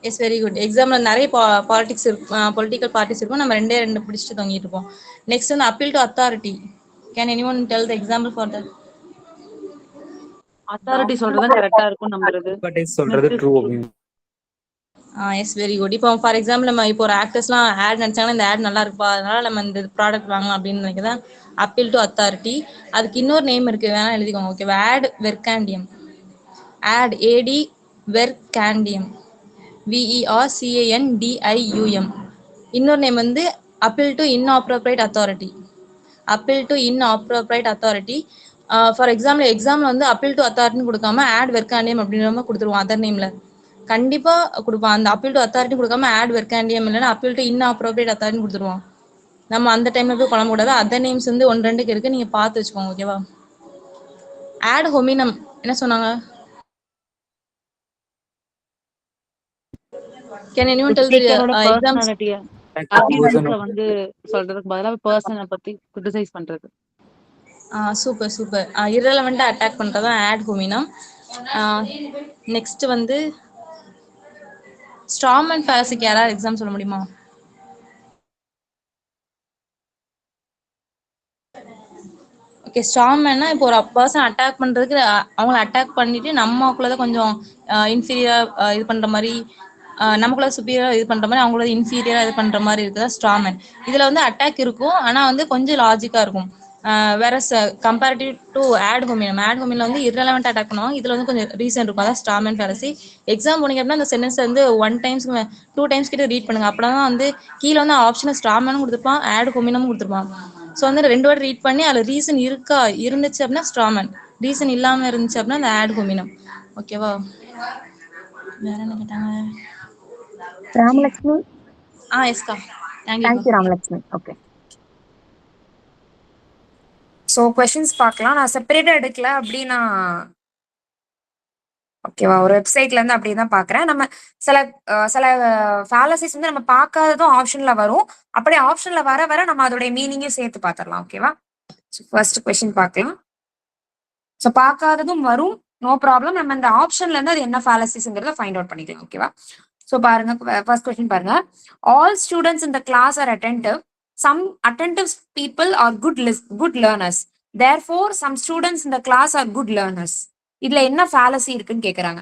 Yes, very good. எக்ஸாம்ல நிறைய பாலிடிக்ஸ் இருக்கும், பொலிட்டிக்கல் பார்ட்டிஸ் இருக்கும். நம்ம ரெண்டு பிடிச்சிட்டு தொங்கிட்டு இருப்போம். நெக்ஸ்ட் வந்து appeal to authority. Can anyone tell the example for that? Authority சொல்றது கரெக்டா இருக்கும் நம்புறது. But is சொல்றது true அப்படின்னு. Yes, very good. இப்போ ஃபார் எக்ஸாம்பிள் நம்ம இப்போ ஒரு ஆக்டர்ஸ்லாம் ஆட் நடிச்சாங்கன்னா இந்த ஆட் நல்லா இருப்பா, அதனால நம்ம இந்த ப்ராடக்ட் வாங்கலாம் அப்படின்னு நினைக்கிறதா அப்பீல் டு அத்தாரிட்டி. அதுக்கு இன்னொரு நேம் இருக்கு, வேணா எழுதிக்கோங்க. ஓகேவா? ஆட் வெர்காண்டியம். ஆட் ஏடி வெர்காண்டியம், VERCANDIUM. இன்னொரு நேம் வந்து appeal to inappropriate authority. Appeal to inappropriate authority. For example வந்து அப்பீல் டு அத்தாரிட்டின்னு கொடுக்காம ஆட் வெர்காண்டியம் அப்படின்ற கொடுத்துருவோம் அதர் நேம்ல. கண்டிப்பா கொடுப்பான். அந்த அப்பீல் டு அத்தாரிட்டி கொடுக்காம ஆட் வெர்காண்டியம் இல்லைன்னா அப்பீல் டு இன்அப்ரோப்ரியேட் அத்தாரிட்டின்னு கொடுத்துருவோம். நம்ம அந்த டைம்ல போய் குழம்ப கூடாது. அதர் நேம்ஸ் வந்து 1-2 இருக்கு, நீங்க பார்த்து வச்சுக்கோங்க. ஓகேவா? ஆட் ஹோமினம் என்ன சொன்னாங்க? Can anyone tell the ஸ்பீக்கரோட exams? பர்சனாலிட்டிய ஆர்குமெண்ட்ஸ வந்து சொல்றதுக்கு பதிலா பர்சனை பத்தி கிரிட்டிசைஸ் பண்றது. Super super. இரலவெண்டா அட்டாக் பண்றது தான் ஆட் ஹோமினம். நெக்ஸ்ட் வந்து ஸ்ட்ராமன் ஃபேலசிக்கு யாராவது எக்ஸாம் சொல்ல முடியுமா? ஓகே, ஸ்ட்ராங்மேன்னா இப்போ ஒரு பர்சன் அட்டாக் பண்றதுக்கு அவங்கள அட்டாக் பண்ணிட்டு நமக்குள்ளத கொஞ்சம் இன்ஃபீரியரா இது பண்ற மாதிரி, நமக்குள்ள சுப்பீரியரா இது பண்ற மாதிரி, அவங்களோட இன்ஃபீரியரா இது பண்ற மாதிரி இருக்குதா ஸ்ட்ராங்மேன். இதுல வந்து அட்டாக் இருக்கும், ஆனா வந்து கொஞ்சம் லாஜிக்கா இருக்கும். வேற கம்பேரிட்டிவ் டு ஆட் ஹோமினில் வந்து இரலவெண்ட் அட்டாக் பண்ணுவாங்க. இதுல வந்து கொஞ்சம் ரீசன் இருக்கும். அதான் ஸ்ட்ராங்மேன் ஃபேலசி. எக்ஸாம் போனீங்க அப்படின்னா அந்த சென்டென்ஸ் வந்து 1 டைம்ஸ் 2 டைம்ஸ் கிட்ட ரீட் பண்ணுங்க. அப்படின்னா வந்து கீழே வந்து ஆப்ஷன் ஸ்ட்ராங்மேனும் கொடுத்துருப்பான், ஆட் ஹோமினமும் கொடுத்துருப்பான். ஸோ வந்து 2 வாட்டி ரீட் பண்ணி அதில் ரீசன் இருந்துச்சு அப்படின்னா ஸ்ட்ராங்மேன், ரீசன் இல்லாமல் இருந்துச்சு அப்படின்னா அந்த ஆட் ஹோமினம். ஓகேவா? வேற என்ன கேட்டாங்க? ராமலட்சுமி. எஸ்கா. Thank you Ramalakshmi. Okay, so questions பார்க்கலாம். நான் செப்பரேட்டா எடுக்கல அப்படின்னா ஓகேவா, ஒரு வெப்சைட்ல இருந்து அப்படியே தான் பாக்குறேன். நம்ம சில சில ஃபேலசிஸ் வந்து நம்ம பார்க்காததும் ஆப்ஷன்ல வரும். அப்படியே ஆப்ஷன்ல வர வர நம்ம அதோட மீனிங்கையும் சேர்த்து பார்த்துடலாம். ஓகேவா, ஃபர்ஸ்ட் கொஸ்டின் பார்க்கலாம். ஸோ பார்க்காததும் வரும், நோ ப்ராப்ளம். நம்ம இந்த ஆப்ஷன்ல இருந்து அது என்ன ஃபேலசிஸ்ங்கிறத ஃபைண்ட் அவுட் பண்ணிக்கலாம். ஓகேவா, ஸோ பாருங்க, ஃபர்ஸ்ட் கொஸ்டின் பாருங்க. All students in the class are attentive. Some attentive people are good learners. Therefore some students in the class are good learners. இதுல என்ன ஃபேலசி இருக்குன்னு கேக்குறாங்க.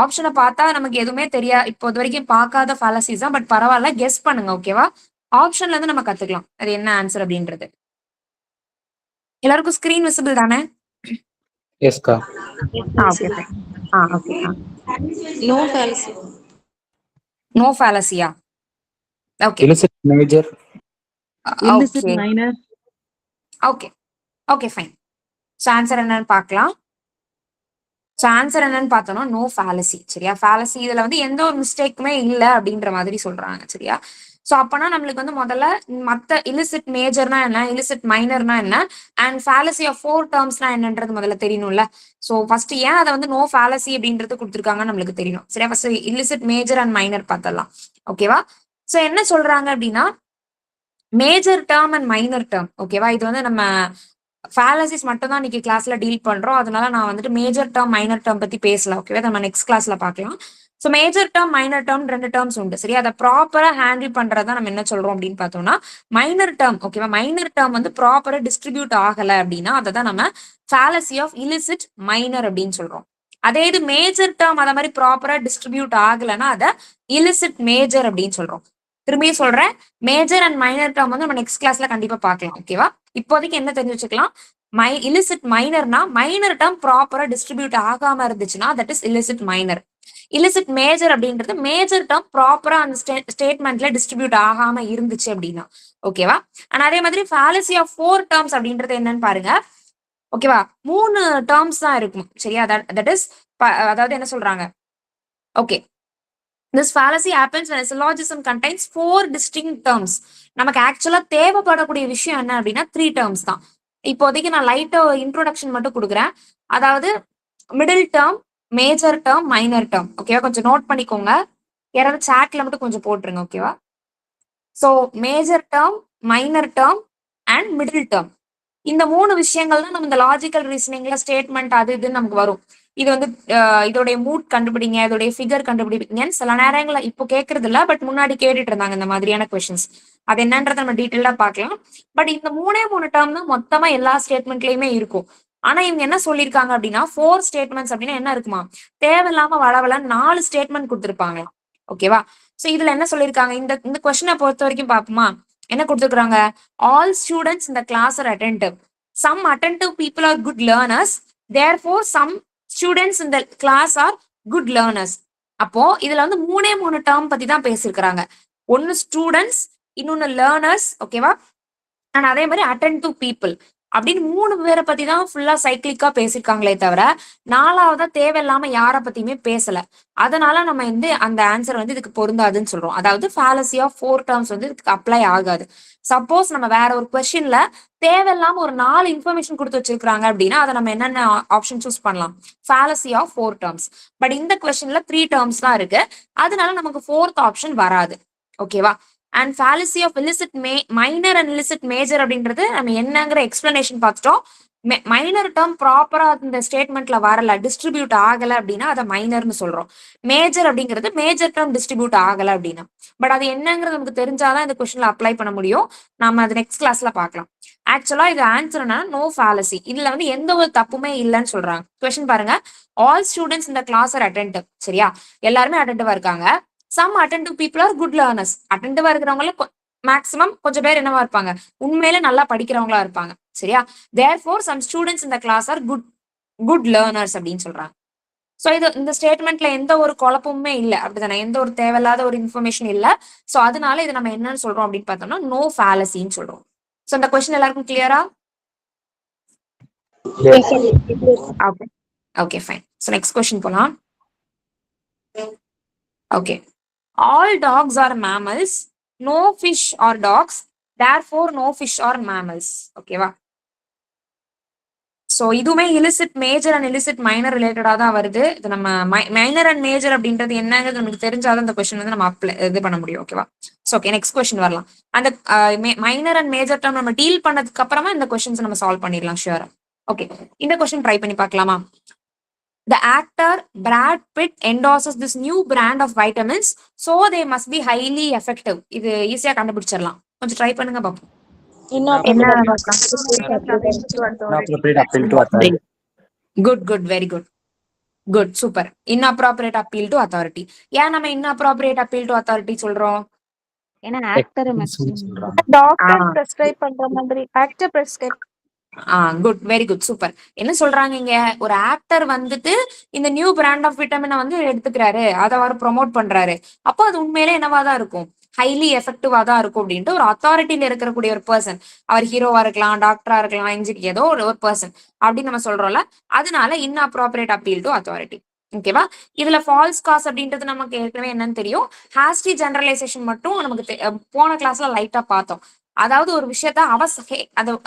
ஆப்ஷனை பார்த்தா நமக்கு எதுவுமே தெரியாது, இப்போது வரைக்கும் பார்க்காத ஃபேலசிஸ் தான். பட் பரவாயில்ல, கெஸ் பண்ணுங்க. ஓகேவா, ஆப்ஷன்ல இருந்து நம்ம கத்துக்கலாம் அது என்ன ஆன்சர் அப்படின்றது. எல்லாருக்கும் ஸ்கிரீன் விசிபிள் தானே? எஸ்கா. Okay, okay. No fallacy. No ஃபேலசியா? Okay, illicit major. illicit minor. Okay, okay, fine. So answer என்னன்னு பார்க்கலாம். ஸோ ஆன்சர் என்னன்னு பார்த்தோம்னா நோ ஃபேலசி. சரியா, ஃபேலசி இதுல வந்து எந்த ஒரு மிஸ்டேக்குமே இல்லை அப்படின்ற மாதிரி சொல்றாங்க. சரியா, ஸோ அப்பனா நம்மளுக்கு வந்து முதல்ல மற்ற illicit மேஜர்னா என்ன, illicit மைனர்னா என்ன, அண்ட் ஃபேலசி ஆஃப் 4 டேர்ம்ஸ்னா என்னன்றது முதல்ல தெரியணும்ல. ஸோ ஃபர்ஸ்ட் ஏன் அதை வந்து நோ ஃபேலசி அப்படின்றது கொடுத்துருக்காங்கன்னு நம்மளுக்கு தெரியணும். சரியா, first illicit major and minor பார்த்தலாம். ஓகேவா, ஸோ என்ன சொல்றாங்க அப்படின்னா major term and minor term. ஓகேவா, இது வந்து நம்ம ஃபேலசிஸ் மட்டும் தான் இன்னைக்கு கிளாஸ்ல டீல் பண்றோம். அதனால நான் வந்துட்டு மேஜர் டேர்ம் மைனர் டேர்ம் பத்தி பேசலாம். ஓகேவா, நம்ம நெக்ஸ்ட் கிளாஸ்ல பார்க்கலாம். So major term minor term 2 terms உண்டு. சரி, அதை ப்ராப்பரா ஹேண்டில் பண்றதா நம்ம என்ன சொல்றோம் அப்படின்னு பார்த்தோம்னா மைனர் டேர்ம். ஓகேவா, மைனர் டேர்ம் வந்து ப்ராப்பரா டிஸ்ட்ரிபியூட் ஆகல அப்படின்னா அதை தான் நம்ம ஃபேலசி ஆஃப் illicit மைனர் அப்படின்னு சொல்றோம். அதே இது மேஜர் டேர்ம் அத மாதிரி ப்ராப்பரா டிஸ்ட்ரிபியூட் ஆகலைன்னா அதை illicit மேஜர் அப்படின்னு சொல்றோம். திரும்பியும் சொல்றேன், மேஜர் அண்ட் மைனர் டேர்ம் வந்து நம்ம நெக்ஸ்ட் கிளாஸ்ல கண்டிப்பா பார்க்கலாம். ஓகேவா, இப்போதைக்கு என்ன தெரிஞ்சு வச்சுக்கலாம், illicit மைனர்னா மைனர் டேர்ம் ப்ராப்பரா டிஸ்ட்ரிபியூட் ஆகாம இருந்துச்சுன்னா that is illicit minor. illicit major அப்படின்றது மேஜர் டேர்ம் ப்ராப்பரா அந்த ஸ்டேட்மெண்ட்ல டிஸ்ட்ரிபியூட் ஆகாம இருந்துச்சு அப்படின்னா. ஓகேவா, அண்ட் அதே மாதிரி ஃபேலசி ஆஃப் 4 டேர்ம்ஸ் அப்படின்றது என்னன்னு பாருங்க. ஓகேவா, 3 டேர்ம்ஸ் தான் இருக்கும். சரியா, தட் இஸ் அதாவது என்ன சொல்றாங்க, okay, this fallacy happens when a syllogism contains 4 distinct terms. நமக்கு ஆக்சுவலா தேவைப்படக்கூடிய விஷயம் என்ன அப்படின்னா 3 டேர்ம்ஸ் தான். இப்போதைக்கு நான் லைட்டா இன்ட்ரோடக்ஷன் மட்டும் கொடுக்குறேன். அதாவது middle term, major term, minor term. ஓகேவா, கொஞ்சம் நோட் பண்ணிக்கோங்க. யாராவது சாட்ல மட்டும் கொஞ்சம் போட்டுருங்க. ஓகேவா, so major term, minor term and middle term. இந்த 3 விஷயங்கள் தான் நம்ம இந்த லாஜிக்கல் ரீசனிங்ல ஸ்டேட்மெண்ட் அது இதுன்னு நமக்கு வரும். இது வந்து இதோடைய மூட் கண்டுபிடிங்க, இதோடைய ஃபிகர் கண்டுபிடிப்பீங்கன்னு சில நேரங்கள இப்போ கேட்கறது இல்ல, பட் முன்னாடி கேட்டுட்டு இருந்தாங்க இந்த மாதிரியான கொஸ்டின்ஸ். அது என்னன்றத நம்ம டீட்டெயிலா பார்க்கலாம். பட் இந்த 3 டேர்ம் தான் மொத்தமா எல்லா ஸ்டேட்மெண்ட்லயுமே இருக்கும். ஆனா இவங்க என்ன சொல்லியிருக்காங்க அப்படின்னா 4 ஸ்டேட்மெண்ட்ஸ் அப்படின்னா என்ன இருக்குமா, தேவையில்லாம வளவல 4 ஸ்டேட்மெண்ட் கொடுத்துருப்பாங்க. ஓகேவா, சோ இதுல என்ன சொல்லியிருக்காங்க, இந்த கொஸ்டினை பொறுத்த வரைக்கும் பார்ப்போமா. என்ன கொடுத்துருக்காங்க, ஆல் ஸ்டூடெண்ட்ஸ் இந்த class are attentive. Some attentive people are good learners. Therefore some students இந்த கிளாஸ் ஆர் குட் லேர்னர்ஸ். அப்போ இதுல வந்து 3 டேர்ம் பத்தி தான் பேசியிருக்கிறாங்க. ஒன்னு ஸ்டூடெண்ட்ஸ், இன்னொன்னு லேர்னர்ஸ். ஓகேவா, அண்ட் அதே மாதிரி அட்டென்டிவ் பீப்புள் அப்படின்னு 3 பேரை பத்தி தான் ஃபுல்லா சைக்கிளிக்கா பேசியிருக்காங்களே தவிர 4வதா தேவையில்லாம யாரை பத்தியுமே பேசல. அதனால நம்ம வந்து அந்த ஆன்சர் வந்து இதுக்கு பொருந்தாதுன்னு சொல்றோம். அதாவது ஃபேலசி ஆஃப் 4 டேர்ம்ஸ் வந்து இதுக்கு அப்ளை ஆகாது. சப்போஸ் நம்ம வேற ஒரு கொஸ்டின்ல தேவையில்லாம ஒரு 4 இன்ஃபர்மேஷன் கொடுத்து வச்சிருக்காங்க அப்படின்னா அதை நம்ம என்னென்ன ஆப்ஷன் சூஸ் பண்ணலாம், ஃபேலசி ஆஃப் 4 டேர்ம்ஸ். பட் இந்த கொஸ்டின்ல 3 டேர்ம்ஸ் தான் இருக்கு, அதனால நமக்கு 4th ஆப்ஷன் வராது. ஓகேவா, and fallacy of illicit minor and illicit major அப்படின்றது நம்ம என்னங்கிற எக்ஸ்பிளனேஷன் பார்த்துட்டோம். மைனர் டேர்ம் ப்ராப்பரா இந்த ஸ்டேட்மெண்ட்ல வரல, டிஸ்ட்ரிபியூட் ஆகல அப்படின்னா அதை மைனர்னு சொல்றோம். மேஜர் அப்படிங்கிறது மேஜர் டேர்ம் டிஸ்ட்ரிபியூட் ஆகல அப்படின்னா. பட் அது என்னங்கிறது நமக்கு தெரிஞ்சாதான் இந்த கொஸ்டின்ல அப்ளை பண்ண முடியும். நாம அது நெக்ஸ்ட் கிளாஸ்ல பார்க்கலாம். ஆக்சுவலா இது ஆன்சர் என்ன, நோ ஃபாலசி. இதுல வந்து எந்த ஒரு தப்புமே இல்லைன்னு சொல்றாங்க. கொஸ்டின் பாருங்க, ஆல் ஸ்டூடெண்ட்ஸ் இந்த கிளாஸ் ஆர் அட்டென்டிவ். சரியா, எல்லாருமே அட்டென்டிவா இருக்காங்க. Some attentive people are good learners. அட்டென்டிவா இருக்கிறவங்கள மேக்ஸிமம் கொஞ்சம் பேர் என்னவா இருப்பாங்க, உண்மையில நல்லா படிக்கிறவங்களா இருப்பாங்க. சரியா, தேர்ஃபோர் சம் ஸ்டூடெண்ட்ஸ் இந்த கிளாஸ் ஆர் குட் லேர்னர்ஸ் அப்படின்னு சொல்றாங்க. சோ இது இந்த ஸ்டேட்மெண்ட்ல எந்த ஒரு குழப்பமுமே இல்ல, அப்படிதானே, எந்த ஒரு தேவையில்லாத ஒரு இன்ஃபர்மேஷன் இல்ல. சோ அதனால இது நம்ம என்னன்னு சொல்றோம் அப்படின்னு பார்த்தோம்னா நோ ஃபாலசின்னு சொல்றோம். சோ இந்த கொஸ்டின் எல்லாருக்கும் கிளியரா? Okay okay fine. So next question போலாம். Okay, all dogs are mammals, no fish are dogs, therefore no fish are mammals. ஓகேவா? சோ இதுவுமே illicit major and illicit minor ரிலேட்டடா தான் வருது. இது நம்ம மைனர் அண்ட் மேஜர் அப்படின்றது என்னங்கிறது நமக்கு தெரிஞ்சாதான் இந்த கொஸ்டின் வந்து நம்ம இது பண்ண முடியும். ஓகேவா? சோ ஓகே, நெக்ஸ்ட் கொஸ்டின் வரலாம். அந்த மைனர் அண்ட் மேஜர் டேர்ம் நம்ம டீல் பண்ணதுக்கு அப்புறமா இந்த கொஸ்டின்ஸ் நம்ம சால்வ் பண்ணிடலாம் ஷியரா. ஓகே, இந்த கொஸ்டின் ட்ரை பண்ணி பார்க்கலாமா? The actor Brad Pitt endorses this new brand of vitamins, so they must be highly effective. இது ஈஸியா கண்டுபிடிச்சிடலாம். கொஞ்சம் ட்ரை பண்ணுங்க பாப்போம். Inappropriate appeal to authority. Good very good super. inappropriate appeal to authority. ஏன் நம்ம inappropriate appeal to authority சொல்றோம்? ஏன்னா ஆக்டர் சொல்றாங்க. டாக்டர் பிரெஸ்கிரைப் பண்ற மாதிரி actor prescribe. Good very good super. என்ன சொல்றாங்க இங்க, ஒரு ஆக்டர் வந்துட்டு இந்த நியூ பிராண்ட் ஆஃப் விட்டமினை வந்து எடுத்துக்கிறாரு, அதை அவர் ப்ரொமோட் பண்றாரு. அப்போ அது உண்மையிலே என்னவாதான் இருக்கும், ஹைலி எஃபெக்டிவா தான் இருக்கும் அப்படின்ட்டு ஒரு அத்தாரிட்டியில இருக்கக்கூடிய ஒரு பர்சன், அவர் ஹீரோவா இருக்கலாம், டாக்டரா இருக்கலாம், இன்ஜினியர், ஏதோ ஒரு பர்சன் அப்படின்னு நம்ம சொல்றோம்ல. அதனால inappropriate appeal to authority. ஓகேவா? இதுல ஃபால்ஸ் காஸ் அப்படின்றது நமக்கு ஏற்கனவே என்னன்னு தெரியும். ஹாஸ்டி ஜெனரலைசேஷன் மட்டும் நமக்கு போன கிளாஸ்ல லைட்டா பார்த்தோம். அதாவது ஒரு விஷயத்த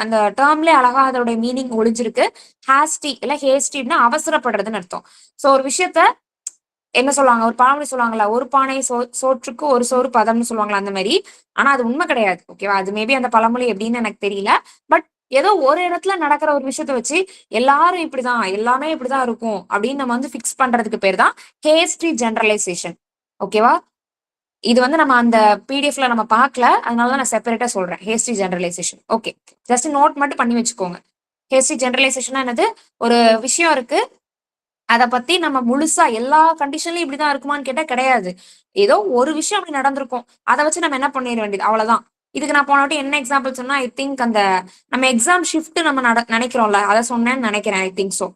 அந்த டேர்ம்ல அழகா அதோட மீனிங் ஒளிஞ்சிருக்கு. ஹாஸ்டி இல்ல ஹேஸ்டின்னா அவசரப்படுறதுன்னு அர்த்தம். சோ ஒரு விஷயத்த என்ன சொல்லுவாங்க, ஒரு பழமொழி சொல்லுவாங்கல்ல, ஒரு பானை சோற்றுக்கு ஒரு சோறு பதம்னு சொல்லுவாங்களா, அந்த மாதிரி. ஆனா அது உண்மை கிடையாது. ஓகேவா? அது மேபி அந்த பழமொழி எப்படின்னு எனக்கு தெரியல. பட் ஏதோ ஒரு இடத்துல நடக்கிற ஒரு விஷயத்த வச்சு எல்லாரும் இப்படிதான், எல்லாமே இப்படிதான் இருக்கும் அப்படின்னு நம்ம வந்து பிக்ஸ் பண்றதுக்கு பேர் தான் ஹேஸ்டி ஜெனரலைசேஷன். ஓகேவா? இது வந்து நம்ம அந்த பிடிஎஃப்ல நம்ம பார்க்கல, அதனாலதான் நான் செப்பரேட்டா சொல்றேன் hasty generalisation. Okay, just note மட்டும் பண்ணி வச்சுக்கோங்க. ஹேஸ்டி ஜெனரலைசேஷன் என்னது, ஒரு விஷயம் இருக்கு, அதை பத்தி நம்ம முழுசா எல்லா கண்டிஷன்லயும் இப்படிதான் இருக்குமான்னு கேட்டா கிடையாது. ஏதோ ஒரு விஷயம் அப்படி நடந்திருக்கும், அதை வச்சு நம்ம என்ன பண்ணிட வேண்டியது, அவ்வளவுதான். இதுக்கு நான் போன வாட்டி என்ன எக்ஸாம்பிள் சொன்னா, ஐ திங்க் அந்த நம்ம எக்ஸாம் ஷிஃப்ட் நம்ம நினைக்கிறோம்ல, அதை சொன்னேன்னு நினைக்கிறேன். I think so.